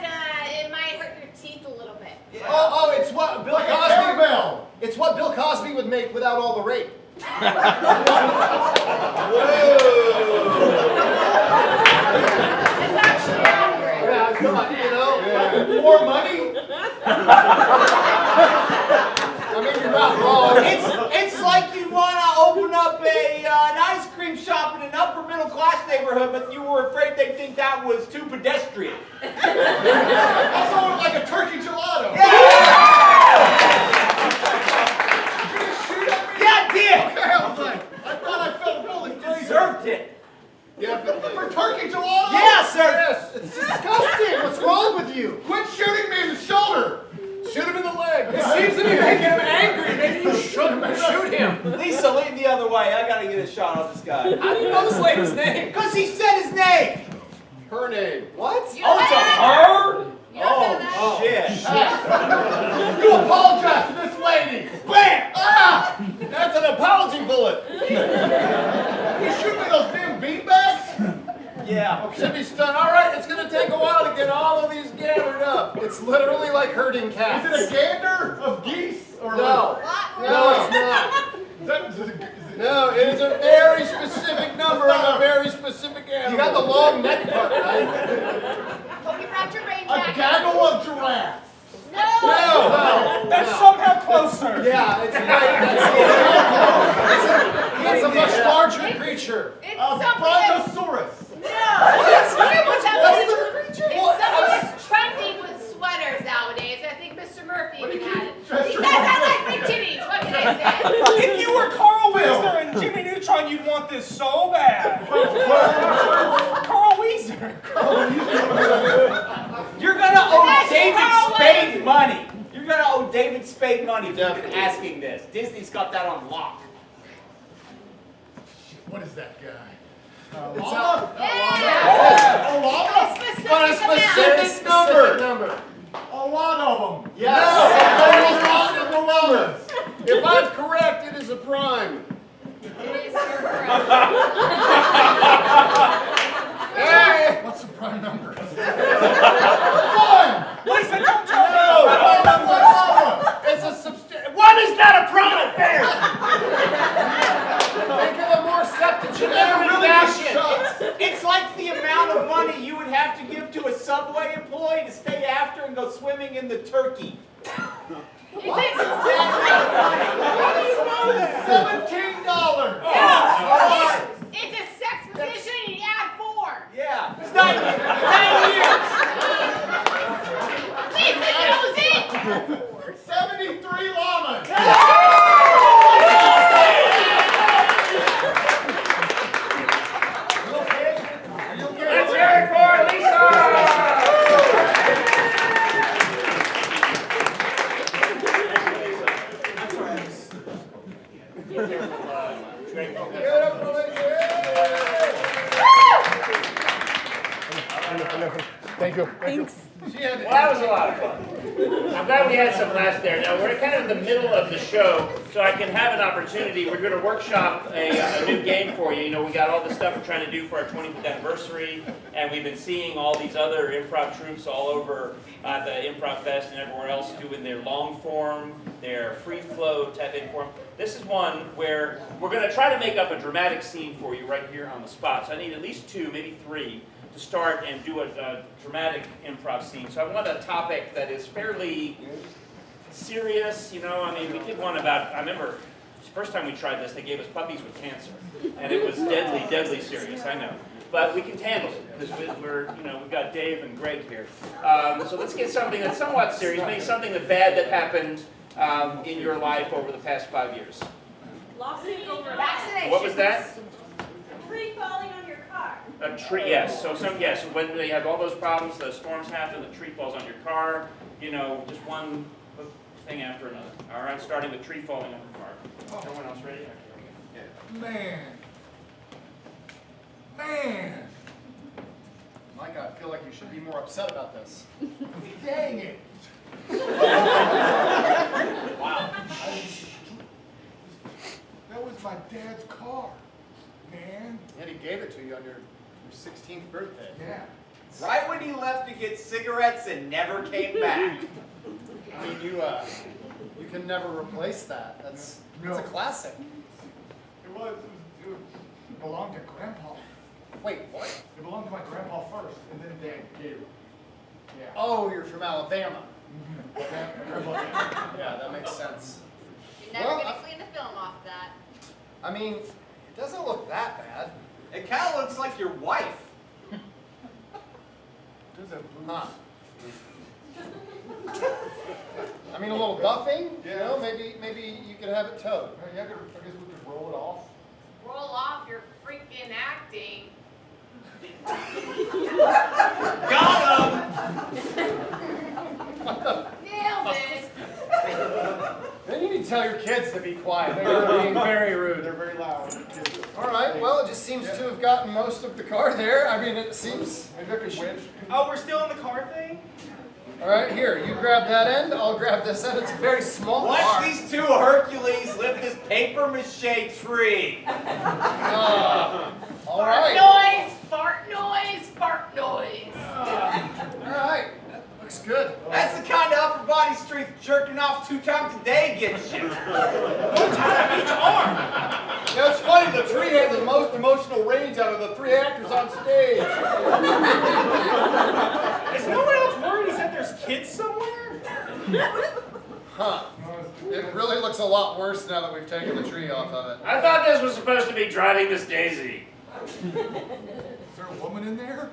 it might hurt your teeth a little bit. Oh, it's what Bill Like a Cosby. cowbell. It's what Bill Cosby would make without all the rape. It's actually accurate. Yeah, come on, you know. More money? I mean, you're not wrong. It's like you want to open up an ice cream shop in an upper middle class neighborhood, but you were afraid they'd think that was too pedestrian. Also like a turkey gelato. Yeah! You're gonna shoot at me? deserved it. Definitely. For turkey gelato? Yeah, sir. Yes. It's disgusting. What's wrong with you? Quit shooting me in the shoulder! Shoot him in the leg. It seems to be making him angry. Maybe you shouldn't shoot him. Lisa, lean the other way. I gotta get a shot on this guy. How do you know this lady's name? Because he said his name. Her name. What? You Oh, it's a her? You don't know that. Oh, shit. You apologize to this lady! Bam! Ah! That's an apology bullet. You shoot me those damn beanbags? Yeah. Should be stunned. All right, it's going to take a while to get all of these gathered up. It's literally like herding cats. Is it a gander of geese? Or No. What? No, it's not. No, it is a very specific number of a very specific animal. You got the long neck part, right? Hope you brought your rain A jacket. gaggle of giraffes. No. No. That's somehow closer. Yeah, it's it's a much larger creature. It's A something that's... brontosaurus. No. It's It's something that's trending with sweaters nowadays. I think Mr. Murphy even had it. He says I like my titties. What can I say? If you were Carl Weezer and Jimmy Neutron, you'd want this so bad. Carl Weezer. You're gonna owe That's David Carl Spade money. You're gonna owe David Spade money for even asking this. Disney's got that on lock. What is that guy? It's Llama? Yeah. A llama? But a specific number. number. A lot of them. Yes. No, a lot of llamas. If I'm correct, it is a prime. It is your correct. Hey! What's the prime number? One! Lisa, don't tell me. No! It's a substantial. One is not a prime. There. Think of a more septuagenarian Really fashion. good It's like the amount of money you would have to give to a Subway employee to stay after and go swimming in the turkey. It's $17. It's a sex position and you add 4. Yeah, it's 9 years. Lisa knows it. 73 llamas. You okay? Are you okay? Let's hear it for Lisa. Thank you. Thanks. Well, that was a lot of fun. I'm glad we had some laughs there. Now, we're kind of in the middle of the show, so I can have an opportunity. We're going to workshop a new game for you. You know, we got all the stuff we're trying to do for our 25th anniversary, and we've been seeing all these other improv troupes all over the Improv Fest and everywhere else doing their long form, their free flow type in form. This is one where we're going to try to make up a dramatic scene for you right here on the spot. So I need at least 2, maybe 3. To start and do a dramatic improv scene. So I want a topic that is fairly serious, you know, I mean, we did one about, I remember the first time we tried this, they gave us puppies with cancer, and it was deadly, deadly serious, I know. But we can handle it, because we're, you know, we've got Dave and Greg here. So let's get something that's somewhat serious, maybe something that bad that happened in your life over the past 5 years. Lawsuit over Vaccination. What was that? tree falling on your car. A tree, yes. So when they have all those problems, the storms happen, the tree falls on your car, you know, just one thing after another. All right, starting with tree falling on the car. Everyone else ready? Man. Mike, I feel like you should be more upset about this. Dang it. Wow. That was my dad's car, man. And he gave it to you on your 16th birthday. Yeah. Right when he left to get cigarettes and never came back. I mean, you can never replace that. That's No. a classic. It belonged to Grandpa. Wait, what? It belonged to my grandpa first, and then Dad gave it. Yeah. Oh, you're from Alabama. Grandpa gave it. Yeah, that makes sense. You're never Well, going to clean the film off of that. I mean, it doesn't look that bad. It kind of looks like your wife. There's a Huh. I mean, a little buffing, you know, maybe you could have it towed. I guess we could roll it off. Roll off your freaking act acting. Got him! Nailed it. Then you need to tell your kids to be quiet. They're being very rude. They're very loud. All right, well, it just seems to have gotten most of the car there. I mean, it seems... Maybe I could win. Oh, we're still in the car thing? All right, here, you grab that end, I'll grab this end. It's a very small Watch car. these two Hercules lift this paper mache tree. All Fart right. noise, fart noise, fart noise. All right, that looks good. That's the kind of upper body strength jerking off 2 times a day gets you. One time each arm. Yeah, it's funny, the tree has the most emotional range out of the 3 actors on stage. Is no one else worried he said there's kids somewhere? Huh. It really looks a lot worse now that we've taken the tree off of it. I thought this was supposed to be driving Miss Daisy. Is there a woman in there?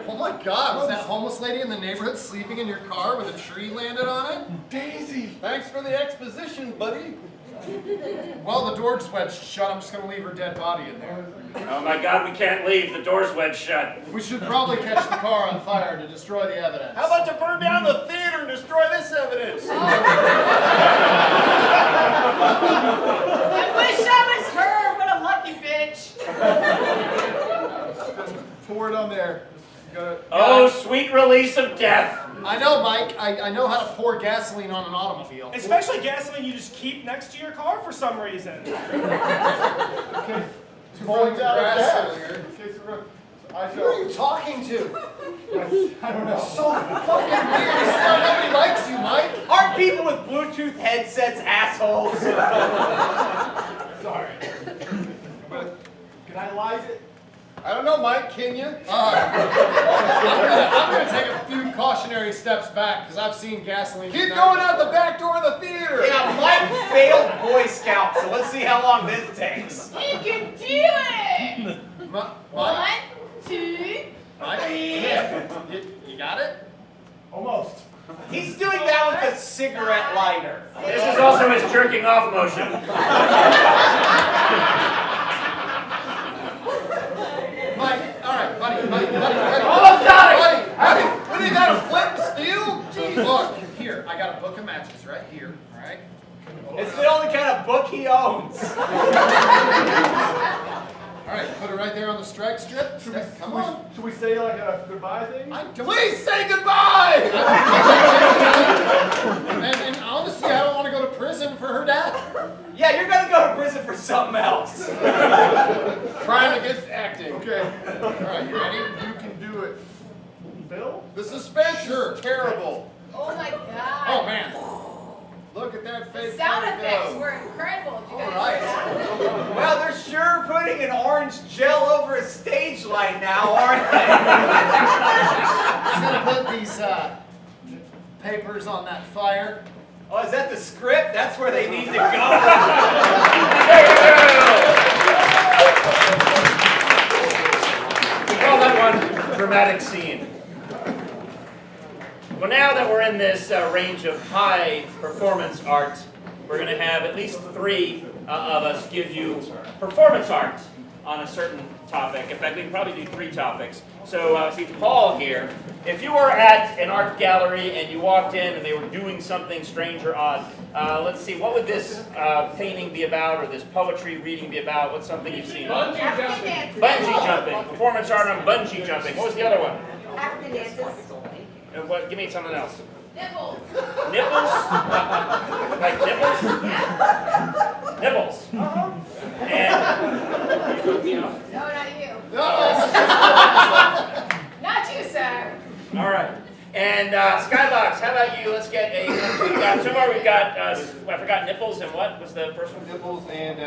Oh my God, was that homeless lady in the neighborhood sleeping in your car with a tree landed on it? Daisy! Thanks for the exposition, buddy. Well, the door's wedged shut. I'm just going to leave her dead body in there. Oh my God, we can't leave. The door's wedged shut. We should probably catch the car on fire to destroy the evidence. How about you burn down the theater and destroy this evidence? I wish I was her. What a lucky bitch. Pour it on there. You gotta, Oh, sweet release of death. I know, Mike. I know how to pour gasoline on an automobile. Especially gasoline you just keep next to your car for some reason. okay. Pulling Runs out of grass gas. earlier. In case it runs. I Who are you shall. talking to? I don't know. So fucking weird. This is why nobody likes you, Mike. Aren't people with Bluetooth headsets assholes? Sorry. But can I light it? I don't know, Mike, can you? I'm gonna take a few cautionary steps back because I've seen gasoline. Keep going out the back door of the theater. Yeah, Mike failed Boy Scout, so let's see how long this takes. You can do it. Mike, 1, 2, Mike, 3. you got it? Almost. He's doing that with a cigarette lighter. This is also his jerking off motion. Mike, all right, buddy. Almost got it! Buddy. What do you got, a flint and steel? Jeez, look, here, I got a book of matches right here, all right? It's the only kind of book he owns. All right, put it right there on the strike strip. Come on. Should we say like a goodbye thing? Please say goodbye! And honestly, I don't want to go to prison for her death. Yeah, you're gonna go to prison for something else. Crime against acting. Okay. All right, you ready? You can do it. Bill? The suspense Sure. is terrible. Oh my God. Oh man. Look at that The face. sound there it effects goes. were incredible. Did you guys All right. hear that? Well, they're sure putting an orange gel over a stage light now, aren't they? I'm gonna put these papers on that fire. Oh, is that the script? That's where they need to go. We call that one dramatic scene. Well, now that we're in this range of high performance art, we're going to have at least 3 of us give you performance art on a certain topic. In fact, we can probably do 3 topics. So, see, Paul here, if you were at an art gallery and you walked in and they were doing something strange or odd, let's see, what would this painting be about or this poetry reading be about? What's something you've seen? African dances. Bungee jumping. Performance art on bungee jumping. What was the other one? African dances. What? Give me something else. Nibbles. Nipples? Like nipples? Nipples. And No, not you. Uh-oh. Not you, sir. all right. And Skybox, how about you? Let's get a. We've got so far. We've got. I forgot nipples and what was the first one? Nipples and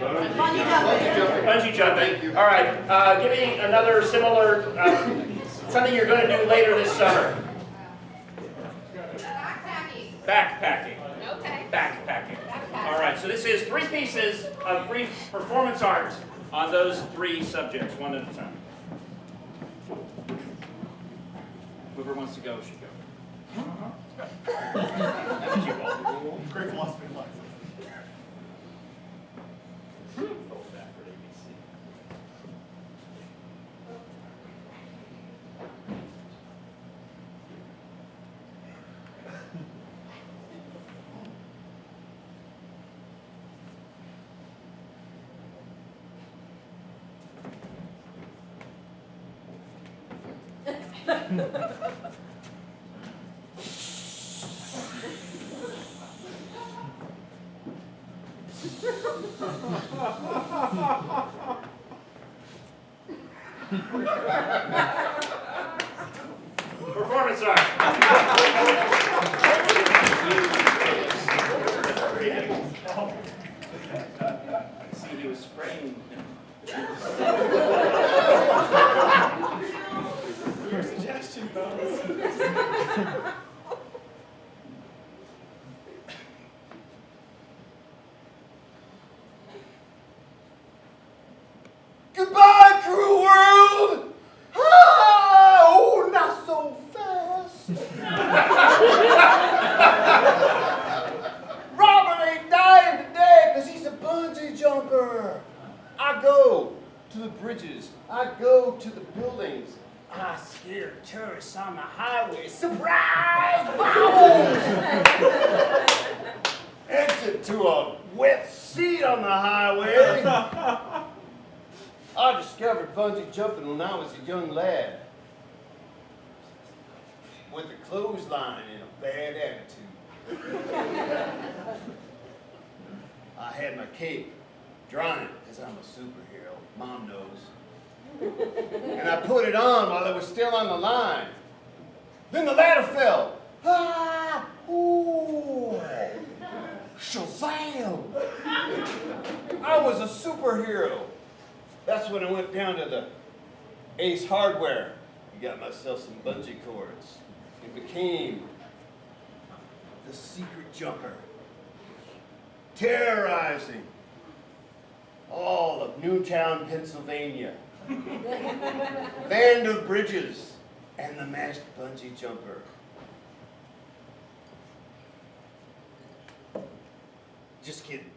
Bungee jumping. All right. Give me another similar something you're going to do later this summer. Backpacking. Backpacking. Okay. Backpacking. All right. So this is 3 pieces of brief performance art on those 3 subjects, one at a time. Whoever wants to go should go. That was you, Paul. Great philosophy of life. Fold backward, ABC. Performance art. See, he was spraying. Your suggestion, Bones. Goodbye, cruel world! Ah, oh, not so fast! Robert ain't dying today because he's a bungee jumper. I go to the bridges. I go to the buildings. I scare tourists on the highway. Surprise! Bobbles! Exit to a wet seat on the highway. I discovered bungee jumping when I was a young lad with a clothesline and a bad attitude. I had my cape drying because I'm a superhero. Mom knows. And I put it on while it was still on the line. Then the ladder fell. Ah! Ooh! Shazam! I was a superhero. That's when I went down to the Ace Hardware and got myself some bungee cords and became the secret jumper, terrorizing all of Newtown, Pennsylvania, Band of Bridges, and the masked bungee jumper. Just kidding.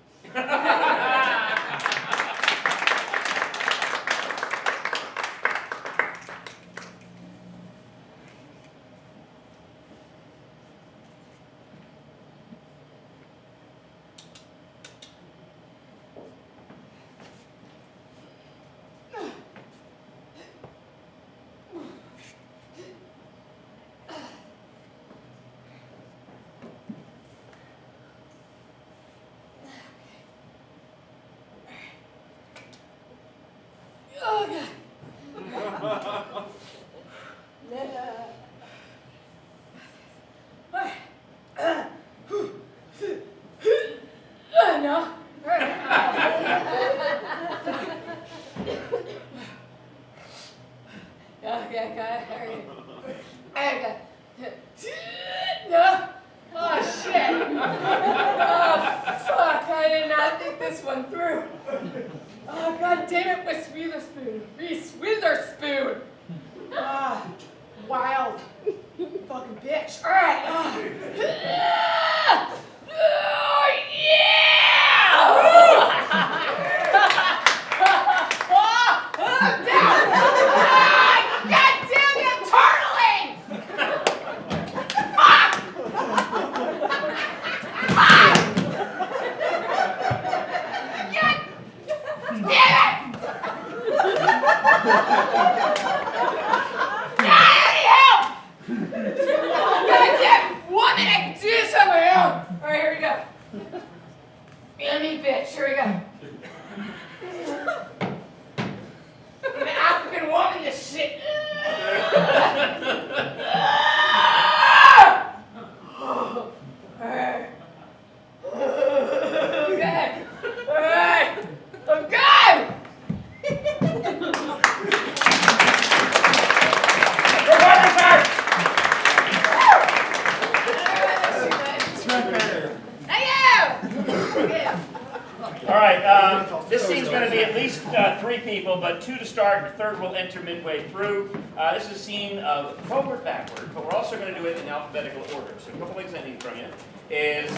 But two to start, and the third will enter midway through. This is a scene of forward backward, but we're also going to do it in alphabetical order. So a couple things I need from you is,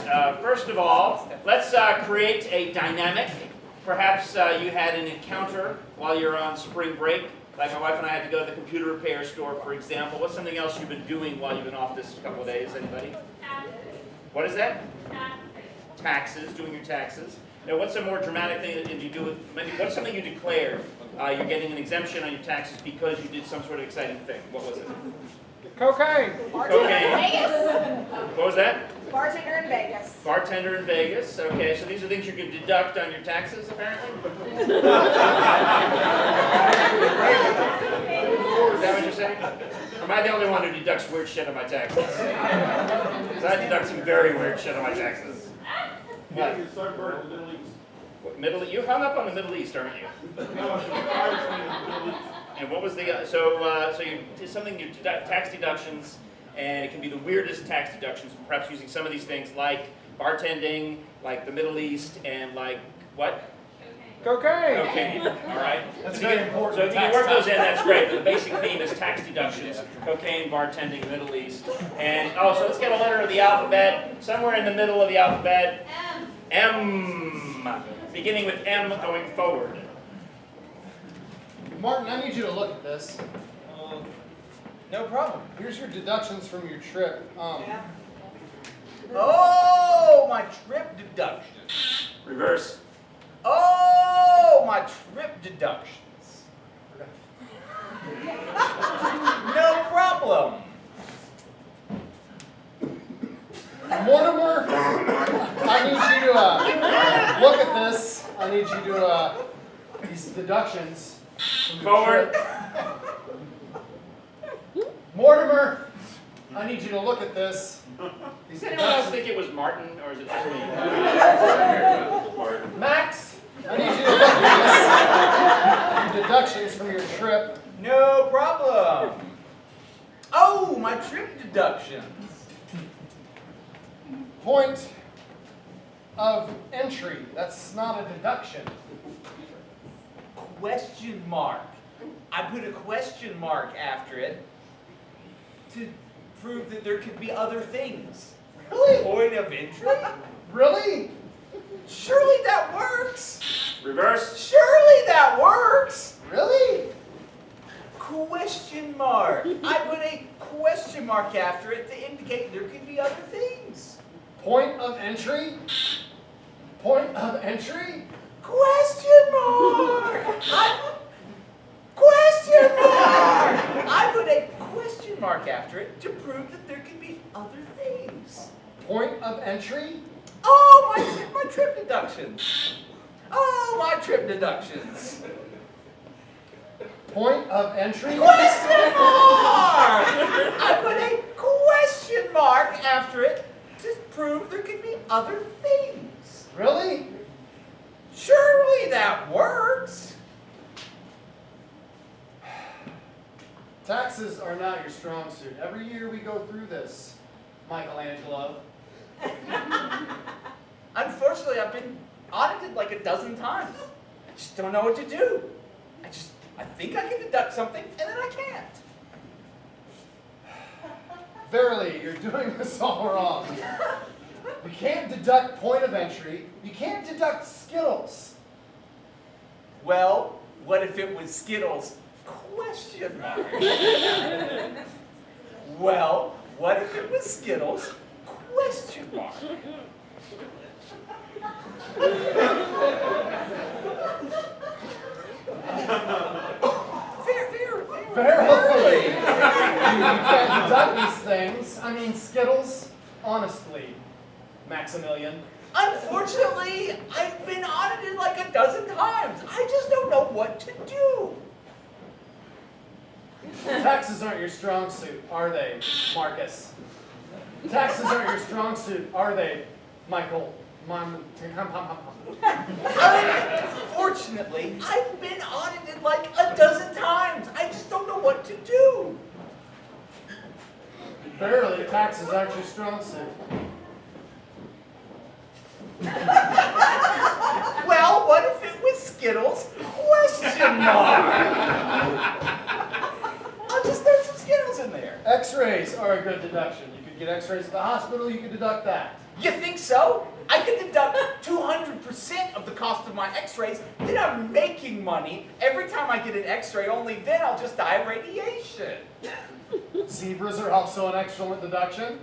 first of all, let's create a dynamic. Perhaps you had an encounter while you're on spring break, like my wife and I had to go to the computer repair store, for example. What's something else you've been doing while you've been off this couple of days? Anybody? Taxes. What is that? Taxes. Taxes, doing your taxes. Now, what's a more dramatic thing that you do with, maybe what's something you declared? You're getting an exemption on your taxes because you did some sort of exciting thing. What was it? Cocaine. Cocaine. Vegas. What was that? Bartender in Vegas. Bartender in Vegas. Okay, so these are things you can deduct on your taxes, apparently? Is that what you're saying? Or am I the only one who deducts weird shit on my taxes? Because I deduct some very weird shit on my taxes. Yeah, you're sunburned in the Middle East. What, you hung up on the Middle East, aren't you? No, it's the Irishman in the Middle East. And what was the, so you did something, you deduct tax deductions, and it can be the weirdest tax deductions, perhaps using some of these things like bartending, like the Middle East, and like, what? Cocaine. Cocaine, all right. That's So if very you- important So if you tax can work those in, time. that's great. But the basic theme is tax deductions, cocaine, bartending, Middle East. And, oh, so let's get a letter of the alphabet, somewhere in the middle of the alphabet. M. Beginning with M going forward. Martin, I need you to look at this. No problem. Here's your deductions from your trip. Oh, my trip deductions. Reverse. Oh, my trip deductions. No problem. Mortimer, I need you to look at this. I need you to these deductions. From your Forward. trip. Mortimer, I need you to look at this. These Does anyone else deductions. think it was Martin, or is it just me? Max, I need you to look at this. Your deductions from your trip. No problem. Oh, my trip deductions. Point of entry. That's not a deduction. Question mark. I put a question mark after it to prove that there could be other things. Really? Point of entry? Really? Surely that works. Reverse. Surely that works. Really? Question mark. I put a question mark after it to indicate there could be other things. Point of entry? Point of entry? Question mark. Question mark. I put a question mark after it to prove that there could be other things. Point of entry? Oh, my trip deductions. Oh, my trip deductions. Point of entry? Question mark. I put a question mark after it to prove there could be other things. Really? Surely that works. Taxes are not your strong suit. Every year we go through this, Michelangelo. Unfortunately, I've been audited like a dozen times. I just don't know what to do. I think I can deduct something, and then I can't. Verily, you're doing this all wrong. You can't deduct point of entry. You can't deduct Skittles. Well, what if it was Skittles? Question mark. Well, what if it was Skittles? Question mark. Verily, you can't deduct these things. I mean, Skittles, honestly, Maximilian. Unfortunately, I've been audited like a dozen times. I just don't know what to do. Taxes aren't your strong suit, are they, Marcus? Taxes aren't your strong suit, are they, Michael? Unfortunately, I've been audited like a dozen times. I just don't know what to do. Verily, taxes aren't your strong suit. Well, what if it was Skittles? Question mark. I'll just throw some Skittles in there. X-rays are a good deduction. You could get X-rays at the hospital, you could deduct that. You think so? I can deduct 200% of the cost of my x-rays, then I'm making money every time I get an x-ray, only then I'll just die of radiation. Zebras are also an excellent deduction.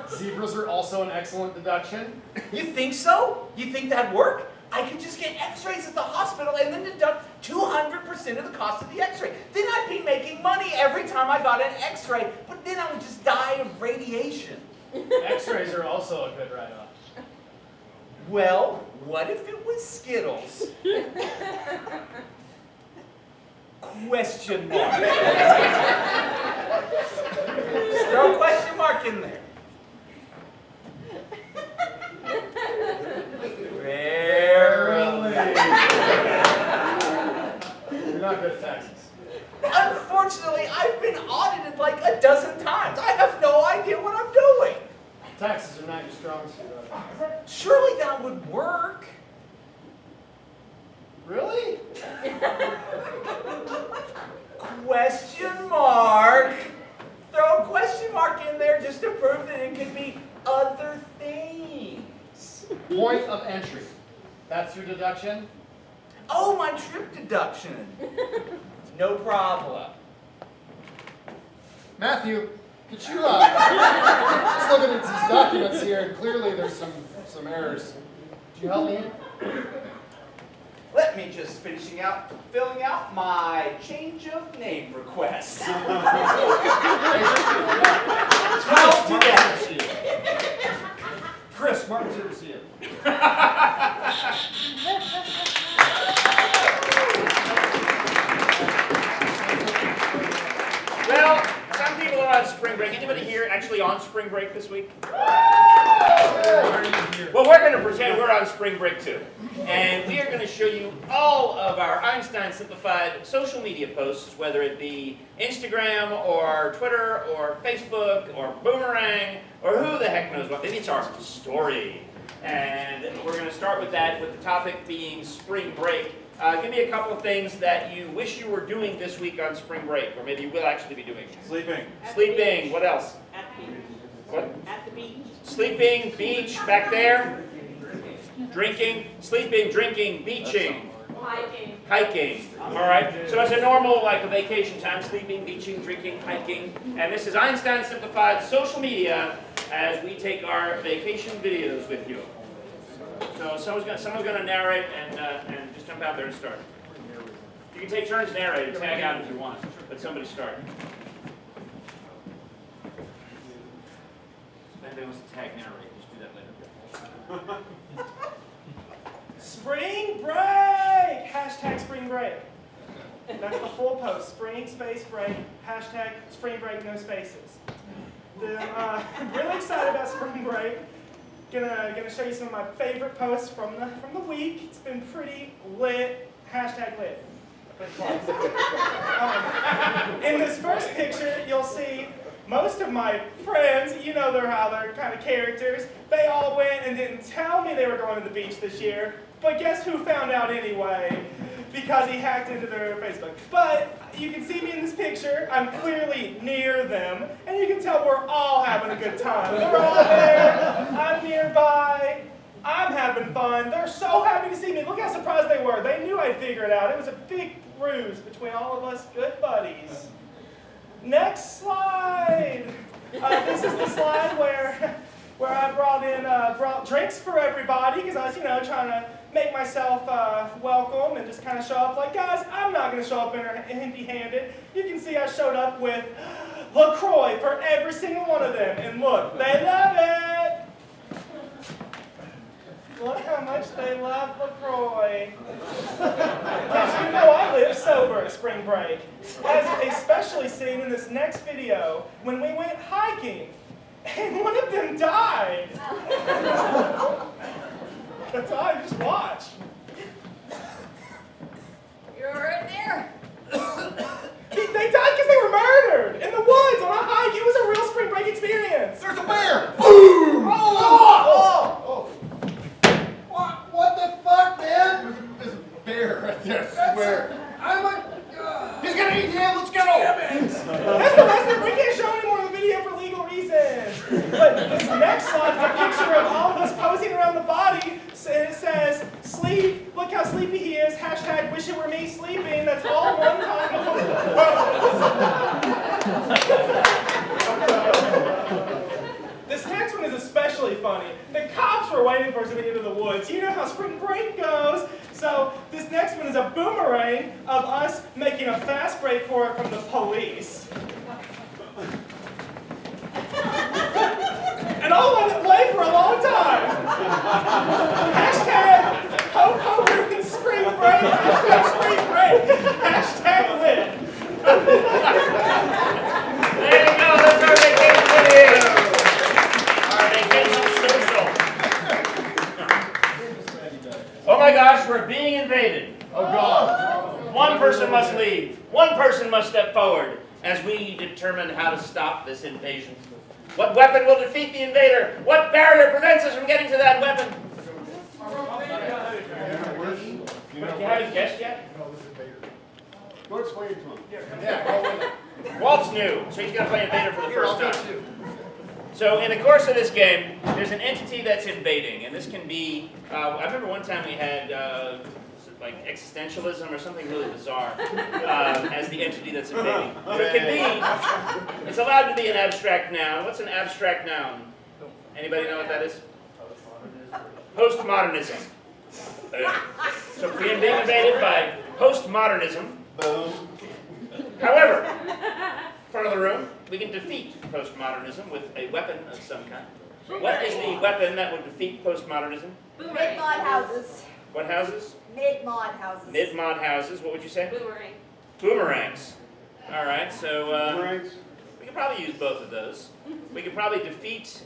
Zebras are also an excellent deduction. You think so? You think that'd work? I could just get x-rays at the hospital and then deduct 200% of the cost of the x-ray. Then I'd be making money every time I got an x-ray, but then I would just die of radiation. X-rays are also a good write-off. Well, what if it was Skittles? Question mark. Just throw a question mark in there. Rarely. You're not good at taxes. Unfortunately, I've been audited like a dozen times. I have no idea what I'm doing. Taxes are not your strong suit, are they? Surely that would work. Really? Question mark. Throw a question mark in there just to prove that it could be other things. Point of entry. That's your deduction? Oh, my trip deduction. No problem. Matthew, could you, just looking at these documents here, and clearly there's some errors. Could you help me? Let me just filling out my change of name request. 12 today. Chris, Martin's here to see you. Well, some people are on spring break. Anybody here actually on spring break this week? Well, we're going to pretend we're on spring break too. And we are going to show you all of our Einstein Simplified social media posts, whether it be Instagram or Twitter or Facebook or Boomerang or who the heck knows what. Maybe it's our story. And we're going to start with that, with the topic being spring break. Give me a couple of things that you wish you were doing this week on spring break, or maybe you will actually be doing. Sleeping. Sleeping. What else? At the beach. What? At the beach. Sleeping, beach, back there. Drinking, sleeping, drinking, beaching. Hiking. Hiking. All right. So it's a normal, like a vacation time: sleeping, beaching, drinking, hiking. And this is Einstein Simplified social media as we take our vacation videos with you. So someone's gonna narrate and just jump out there and start. You can take turns narrating, tag out if you want, but somebody start. If anybody wants to tag narrate, just do that later. Spring break! Hashtag spring break. That's the full post. Spring space break. Hashtag spring break, no spaces. I'm really excited about spring break. Gonna show you some of my favorite posts from the week. It's been pretty lit. Hashtag lit. In this first picture, you'll see most of my friends. You know how they're kind of characters. They all went and didn't tell me they were going to the beach this year. But guess who found out anyway? Because he hacked into their Facebook. But you can see me in this picture. I'm clearly near them. And you can tell we're all having a good time. They're all there. I'm nearby. I'm having fun. They're so happy to see me. Look how surprised they were. They knew I'd figure it out. It was a big ruse between all of us good buddies. Next slide. This is the slide where I brought drinks for everybody because I was, trying to make myself welcome and just kind of show up like, guys, I'm not going to show up empty-handed. You can see I showed up with LaCroix for every single one of them. And look, they love it. Look how much they love LaCroix. Because I live sober at spring break. As especially seen in this next video when we went hiking. And one of them died. That's all, just watch. You're right there. They died because they were murdered in the woods on a hike. It was a real spring break experience. There's a bear! Boom! Oh! What the fuck, man? There's a bear right there, I swear. He's gonna eat him, let's go! That's the lesson. We can't show anymore in the video for legal reasons. But this next slide is a picture of all of us posing around the body, and it says, sleep, look how sleepy he is, hashtag wish it were me sleeping, that's all one time. This next one is especially funny. The cops were waiting for us at the end of the woods. You know how spring break goes. So this next one is a boomerang of us making a fast break for it from the police. And I'll let it play for a long time. Hashtag ho ruined spring break. Hashtag spring break. Hashtag lit. There you go, that's our vacation video. Our vacation social. Oh my gosh, we're being invaded. Oh God. One person must leave. One person must step forward as we determine how to stop this invasion. What weapon will defeat the invader? What barrier prevents us from getting to that weapon? You haven't guessed yet? Go explain it to him. Walt's new, so he's going to play invader for the first time. So in the course of this game, there's an entity that's invading, and this can be, I remember one time we had like existentialism or something really bizarre as the entity that's invading. So it can be, it's allowed to be an abstract noun. What's an abstract noun? Anybody know what that is? Postmodernism. So being invaded by postmodernism. Boom. However, front of the room, we can defeat postmodernism with a weapon of some kind. What is the weapon that would defeat postmodernism? Mid-mod houses. What houses? Mid-mod houses. Mid-mod houses. What would you say? Boomerang. Boomerangs. All right, so Boomerangs? we could probably use both of those. We could probably defeat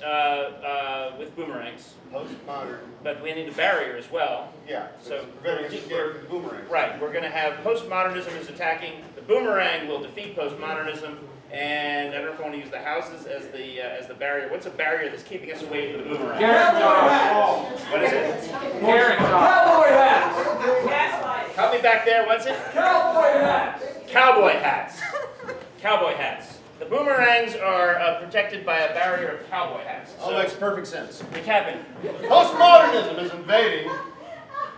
with boomerangs, Postmodern. but we need a barrier as well. Yeah. So Preventing us from getting the boomerang. right, we're going to have postmodernism is attacking. The boomerang will defeat postmodernism, and I don't know if I want to use the houses as the barrier. What's a barrier that's keeping us away from the boomerang? What is it? Cowboy hats! Help me back there. What's it? Cowboy hats! Cowboy hats. Cowboy hats. The boomerangs are protected by a barrier of cowboy hats. All makes perfect sense. Recap. Postmodernism is invading.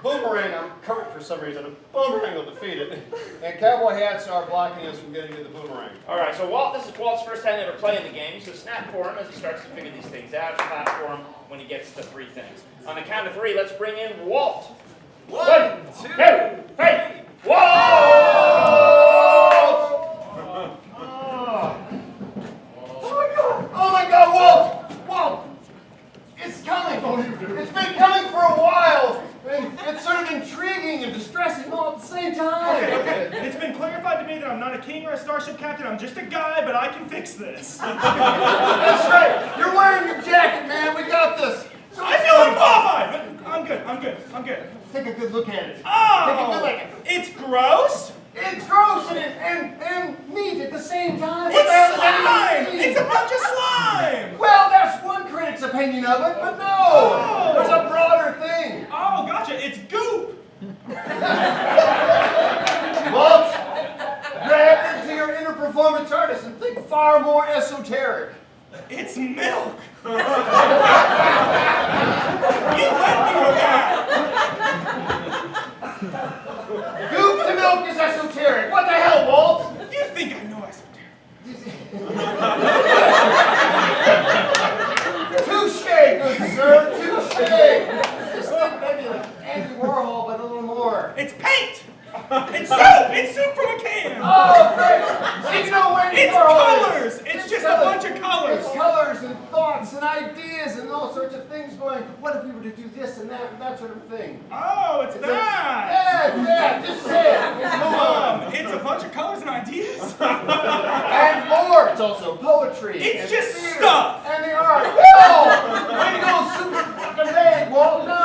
Boomerang, I'm covered for some reason. A boomerang will defeat it. And cowboy hats are blocking us from getting to the boomerang. All right, so Walt, this is Walt's first time ever playing the game, so snap for him as he starts to figure these things out, clap for him when he gets to 3 things. On the count of 3, let's bring in Walt. 1, 2, 3. Walt! Oh my God, Walt! Walt! It's coming! It's been coming for a while! And it's sort of intriguing and distressing all at the same time. Okay. It's been clarified to me that I'm not a king or a starship captain. I'm just a guy, but I can fix this. That's right! You're wearing your jacket, man! We got this! I feel unqualified, but I'm good. Take a good look at it. Oh! Take a good look at it. It's gross? It's gross and neat at the same time. It's What the hell does slime! that even mean? It's a bunch of slime! Well, that's one critic's opinion of it, but no! Oh. There's a broader thing. Oh, gotcha, it's goop! Walt, grab into your inner performance artist and think far more esoteric. It's milk! You let me with that! Goop to milk is esoteric. What the hell, Walt? You think I know esoteric? Touche, good sir, touche. Just think maybe like Andy Warhol, but a little more. It's paint! It's soup! It's soup from a can! Oh, great. So you know where It's colors! It's just a bunch of colors! It's colors and thoughts and ideas and all sorts of things going, what if we were to do this and that sort of thing? Oh, it's that! Yeah, just say it. Move on. It's a bunch of colors and ideas? And more. It's also poetry. It's and just theater, stuff. And the art. No! Way to go, super fucking vague, Walt. No!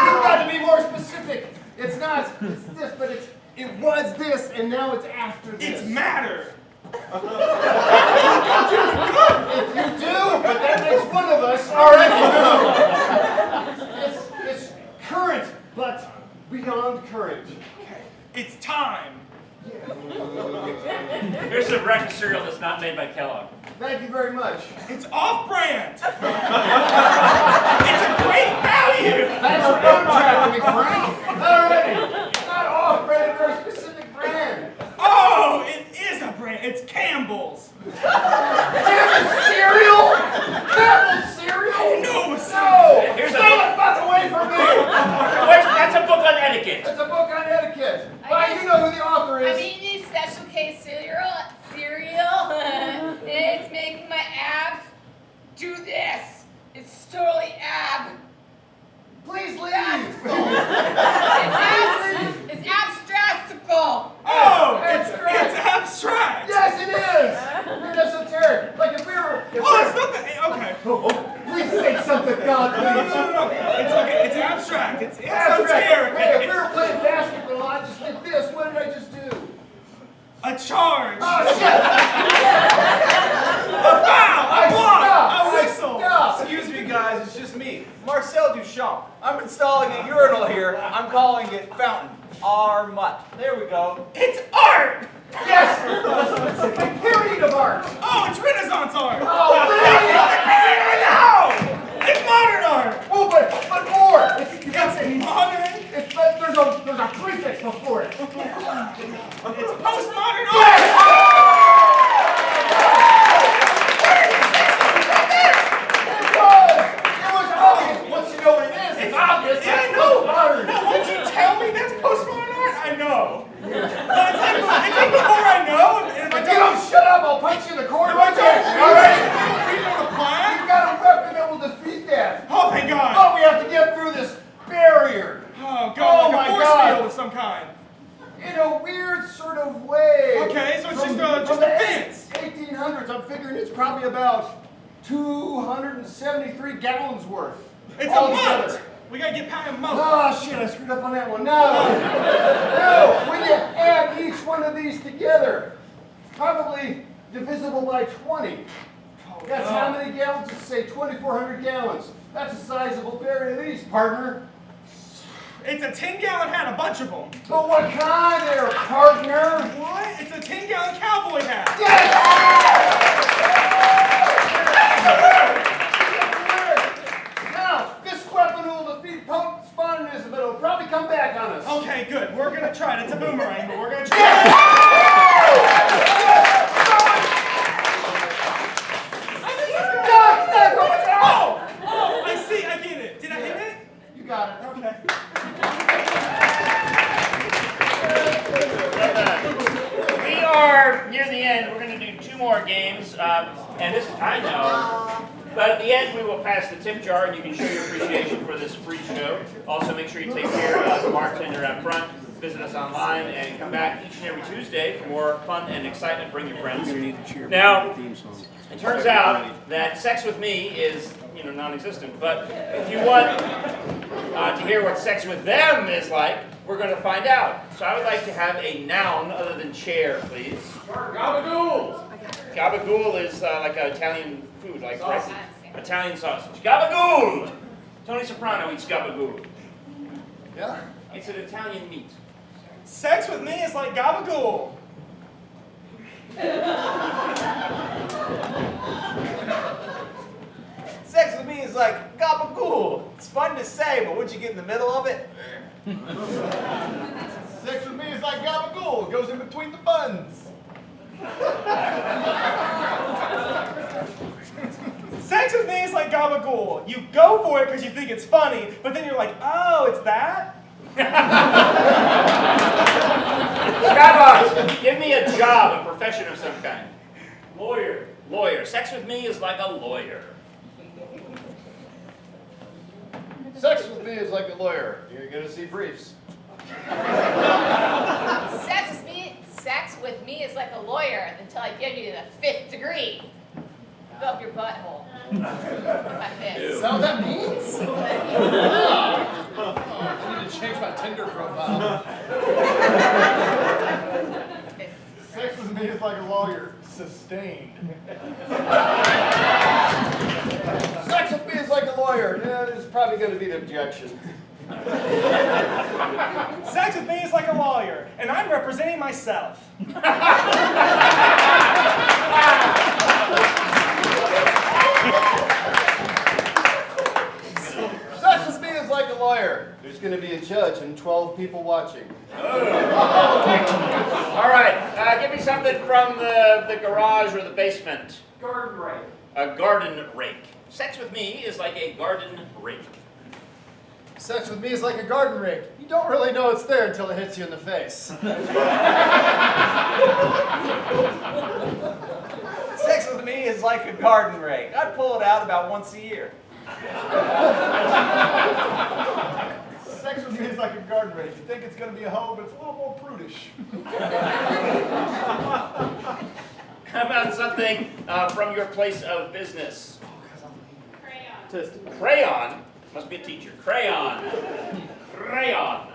You've got to be more specific. It's not, it's this, but it was this, and now it's after this. It's matter! If you do, but that makes one of us already. It's current, but beyond current. It's time! Here's some breakfast cereal that's not made by Kellogg. Thank you very much. It's off-brand. It's a great value. Thanks for contracting me, Frank. Alrighty. Not off-brand, a very specific brand. Oh, it is a brand. It's Campbell's. Campbell's cereal? Campbell's cereal? Oh, no, it's No! Here's a Stay book. the fuck away from me! That's a book on etiquette. It's a book on etiquette. I Why, guess- you know who the author is. I'm eating special case cereal. It's making my abs do this. It's totally ab. Please leave. It's abstractical. Oh, That's it's correct. abstract. Yes, it is. You're esoteric. Like if we were. Oh, it's not that. Okay. Please say something, God, No, no, please. no, no. It's okay. It's abstract. It's Abstract. esoteric. Hey, if we were playing basketball, I just did this. What did I just do? A charge. Oh, shit. A foul. A block. A I whistle. stopped. Excuse me, guys, it's just me, Marcel Duchamp. I'm installing a urinal here. I'm calling it Fountain. Armut. There we go. It's art. Yes. It's a period of art. Oh, it's Renaissance art. Oh, really? No, it's modern art. Oh, but more. It's Modern. but there's a prefix before it. It's postmodern art. Yes! It was obvious. Once you know what it is, it's obvious. Yeah, I That's know. postmodern. No, once you tell me that's postmodern art, I know. But it's like before I know, and if I If you don't shut up, I'll punch you in the corner. If I don't All right? read on the plan. You've got a weapon that will defeat that. Oh, thank God. Oh, we have to get through this barrier. Oh, Oh, God, my like a force God. field of some kind. In a weird sort of way. Okay, so it's From just the a fence. 1800s, I'm figuring it's probably about 273 gallons worth. It's all a together. moat. We gotta get past a moat. Oh, shit, I screwed up on that one. No. No, when you add each one of these together, probably divisible by 20. That's how many gallons? Let's say 2,400 gallons. That's a sizable barrier of these, partner. It's a 10-gallon hat, a bunch of them. But what kind there, partner? What? It's a 10-gallon cowboy hat. Yes! Now, this weapon will defeat postmodernism, but it'll probably come back on us. Okay, good. We're gonna try it. It's a boomerang, but we're gonna try Yes! it. Oh, I see. I get it. Did I hit it? You got it. Okay. We are near the end. We're going to do 2 more games. And this, I know. But at the end, we will pass the tip jar, and you can show your appreciation for this free show. Also, make sure you take care of the bartender out front. Visit us online, and come back each and every Tuesday for more fun and excitement. Bring your friends. Now, it turns out that sex with me is, non-existent. But if you want to hear what sex with them is like, we're going to find out. So I would like to have a noun other than chair, please. Gabagool. Gabagool is like an Italian food, like Italian sausage. Gabagool! Tony Soprano eats gabagool. Yeah? It's an Italian meat. Sex with me is like gabagool. Sex with me is like gabagool. It's fun to say, but once you get in the middle of it, Sex with me is like gabagool. It goes in between the buns. Sex with me is like gabagool. You go for it because you think it's funny, but then you're like, oh, it's that? Skybox, give me a job, a profession of some kind. Lawyer. Lawyer. Sex with me is like a lawyer. Sex with me is like a lawyer. You're going to see briefs. Sex with me is like a lawyer until I give you the 5th degree. Go up your butthole. My fist. Is that what that means? I need to change my Tinder profile. Sex with me is like a lawyer. Sustained. Sex with me is like a lawyer. Yeah, this is probably going to be an objection. Sex with me is like a lawyer, and I'm representing myself. going to be a judge and 12 people watching. All right, give me something from the garage or the basement. Garden rake. A garden rake. Sex with me is like a garden rake. Sex with me is like a garden rake. You don't really know it's there until it hits you in the face. Sex with me is like a garden rake. I pull it out about once a year. Sex with me is like a garden rake. You think it's going to be a hoe, but it's a little more prudish. How about something from your place of business? Crayon. Crayon? Must be a teacher. Crayon. Crayon.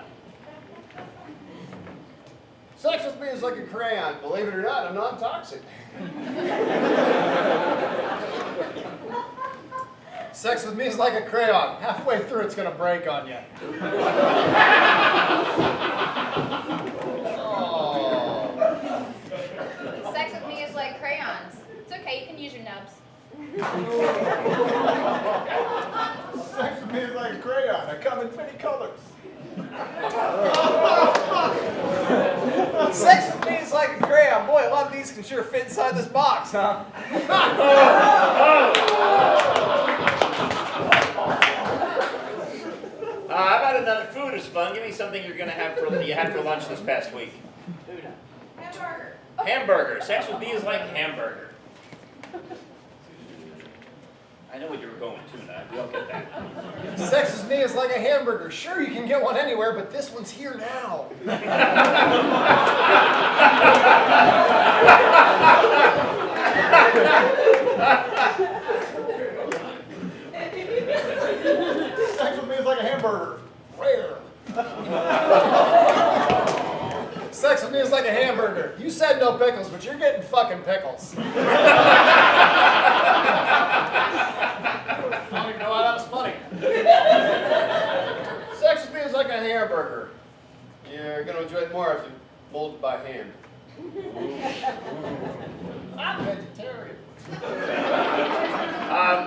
Sex with me is like a crayon. Believe it or not, I'm non-toxic. Sex with me is like a crayon. Halfway through, it's going to break on you. Sex with me is like crayons. It's okay, you can use your nubs. Sex with me is like a crayon. I come in many colors. Sex with me is like a crayon. Boy, a lot of these can sure fit inside this box, huh? How about another food is fun? Give me something you're going to have you had for lunch this past week. Hamburger. Hamburger. Sex with me is like hamburger. I know what you were going with tuna. We all get that. Sex with me is like a hamburger. Sure, you can get one anywhere, but this one's here now. Sex with me is like a hamburger. Rare. Sex with me is like a hamburger. You said no pickles, but you're getting fucking pickles. I don't even know why that was funny. Sex with me is like a hamburger. You're going to enjoy it more if you mold it by hand. I'm vegetarian.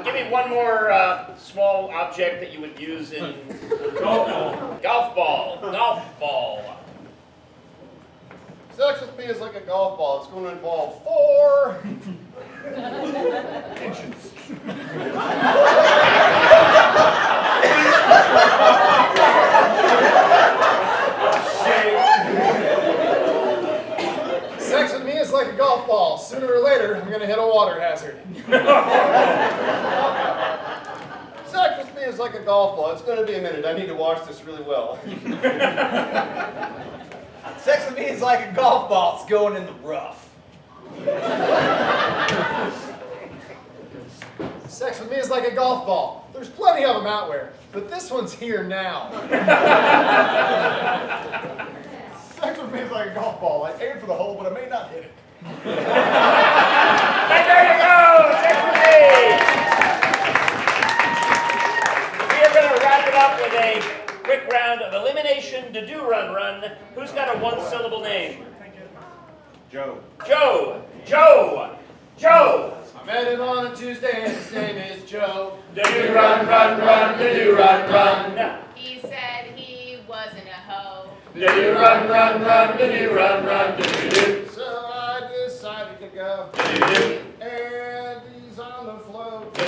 Give me one more small object that you would use in golf ball. Golf ball. Golf ball. Sex with me is like a golf ball. It's going to involve 4 inches. Sex with me is like a golf ball. Sooner or later, I'm going to hit a water hazard. Sex with me is like a golf ball. It's going to be a minute. I need to wash this really well. Sex with me is like a golf ball. It's going in the rough. Sex with me is like a golf ball. There's plenty of them out there, but this one's here now. Sex with me is like a golf ball. I aim for the hole, but I may not hit it. And there you go! Sex with me! We are going to wrap it up with a quick round of elimination to do run run. Who's got a one-syllable name? Joe. Joe! Joe! Joe! I met him on a Tuesday and his name is Joe. Do run, run, run, do run, run. He said he wasn't a hoe. Do run, run, run, do run, run, do. So I decided to go. And he's on the float.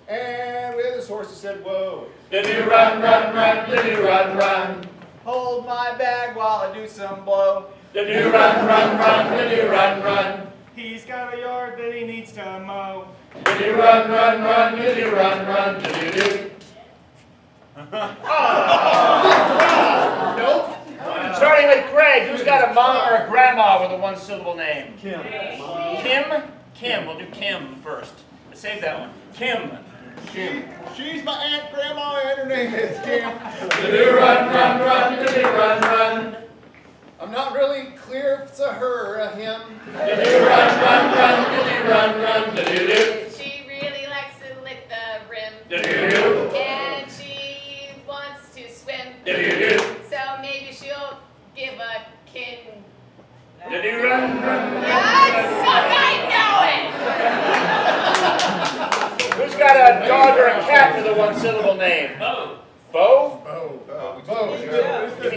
And with his horse he said, whoa. Do run, run, run, do run, run. Hold my bag while I do some blow. Do run, run, run, do run, run. He's got a yard that he needs to mow. Do run, run, run, do run, run, do. Nope. Starting with Greg, who's got a mom or a grandma with a one-syllable name? Kim. Kim? Kim. We'll do Kim first. Save that one. Kim. She's my aunt, grandma, and her name is Kim. Do run, run, run, do run, run. I'm not really clear if it's a her or a him. Do run, run, run, do run, run, do. She really likes to lick the rim. Do. And she wants to swim. Do. So maybe she'll give a kin. Do run, run, run. Suck, I know it! Who's got a dog or a cat with a one-syllable name? Bo. Bo? Oh,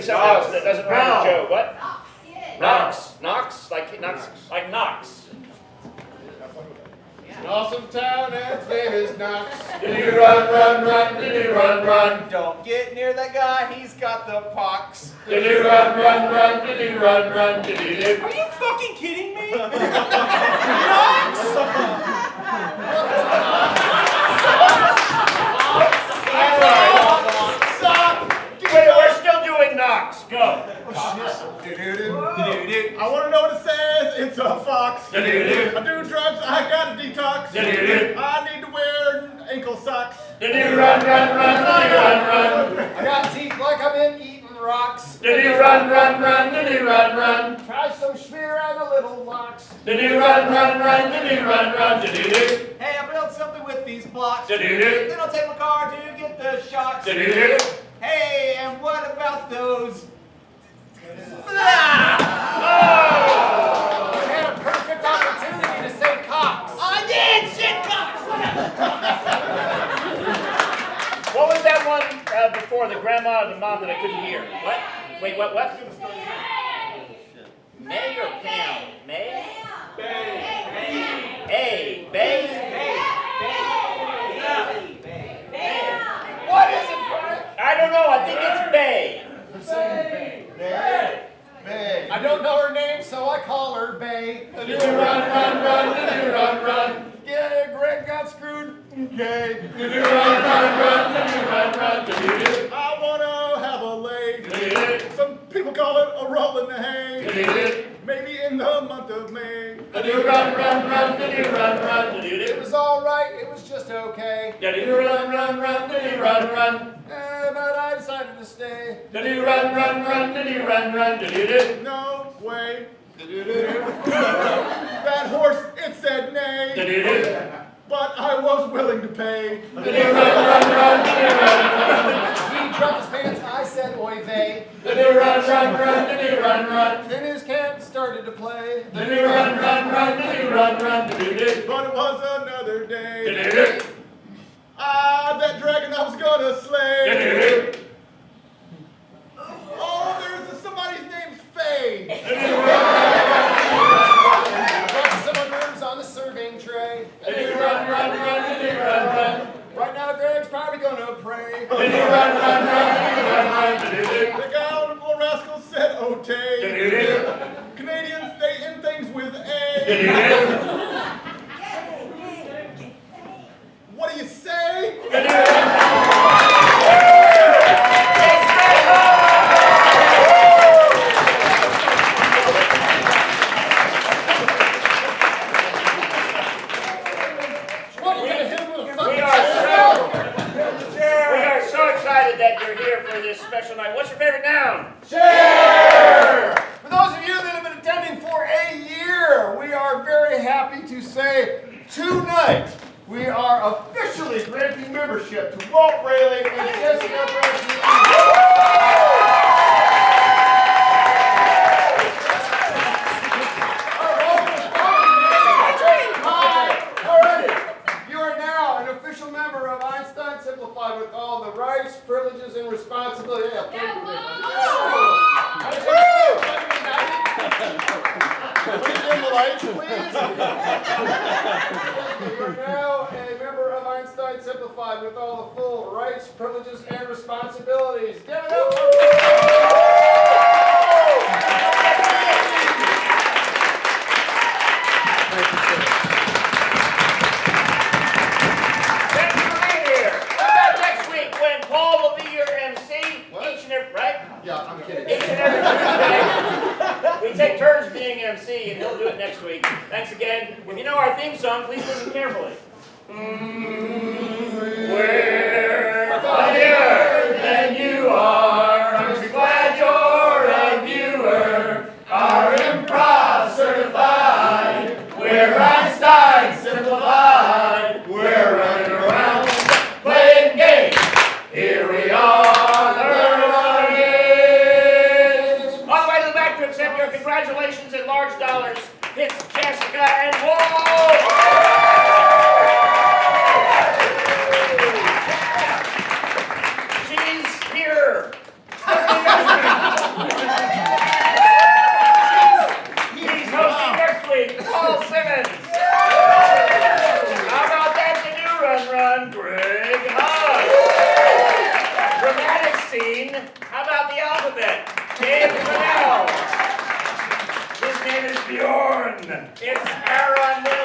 something else that doesn't rhyme with Joe. What? Knox. Knox? Like Knox? Like Knox. It's an awesome town and its name is Knox. Did-do run, run, run, did-do run, run. Don't get near that guy, he's got the pox. Did-do run, run, run, did-do run, run, did-do. Are you fucking kidding me? Wait, we're still doing Knox. Go. I want to know what it says. It's a fox. I do drugs. I got a detox. I need to wear ankle socks. Did-do run, run, run, did-do run, run. I got teeth like I've been eating rocks. Did-do run, run, run, did-do run, run. Try some schmear and a little locks. Did-do run, run, run, did-do run, run, did-do. Hey, I built something with these blocks. Did-do. Then I'll take my car to get the shocks. Did-do. Hey, and what about those? I had a perfect opportunity to say cocks. I did! Shit, cops! What was that one before, the grandma or the mom that I couldn't hear? What? Wait, what? May or Pam? May? A. Bay? What is it, Frank? I don't know. I think it's Bay. I don't know her name, so I call her Bay. Did-do run, run, run, did-do run, run. Yeah, Greg got screwed. Okay. Did-do run, run, run, did-do run, run, did-do. I want to have a lake. Did-do. Some people call it a roll in the hay. Did-do. Maybe in the month of May. Did-do run, run, run, did-do run, run, It did-do. was all right. It was just okay. Did-do run, run, run, did-do run, run. But I decided to stay. Did-do run, run, run, did-do run, run, did-do. No way. That horse, it said nay. Did-do. But I was willing to pay. Did-do run, run, run, did-do run, run. He dropped his pants. I said, oy vey. Did-do run, run, run, did-do run, run. Then his cat started to play. Did-do run, run, run, did-do run, run, did-do. But it was another day. Did-do. Ah, that dragon I was gonna slay. Did-do. Oh, there's somebody's name's Faye. Someone moves on the serving tray. Did-do run, run, run, did-do run, run. Right now, Greg's probably gonna pray. Did-do run, run, run, did-do run, run, did-do. The gullible rascal said, "Oh, Tay." Did-do. Canadians, they end things with A. Did-do. What do you say? We are so excited that you're here for this special night. What's your favorite noun? Share! For those of you that have been attending for a year, we are very happy to say tonight we are officially granting membership to Walt Rayleigh and Jessica You are now an official member of Einstein Simplified with all the rights, privileges, and responsibilities. Yeah, thank you very much. Would you dim the lights, please? You are now a member of Einstein Simplified with all the full rights, privileges, and responsibilities. Give it up for Thank you for being here. What about next week when Paul will be your MC? Each and every, right? Yeah, I'm kidding. Each and every Tuesday. We take turns being MC, and he'll do it next week. Thanks again. If you know our theme song, please listen carefully. We're funnier than you are. Aren't you glad you're a viewer? Our improv certified. We're Einstein Simplified. We're running around playing games. Here we are, learning. All the way to the back to accept your congratulations and large dollars. It's Jessica and Walt. She's here. alphabet. A is an L. His name is Bjorn. It's Aaron.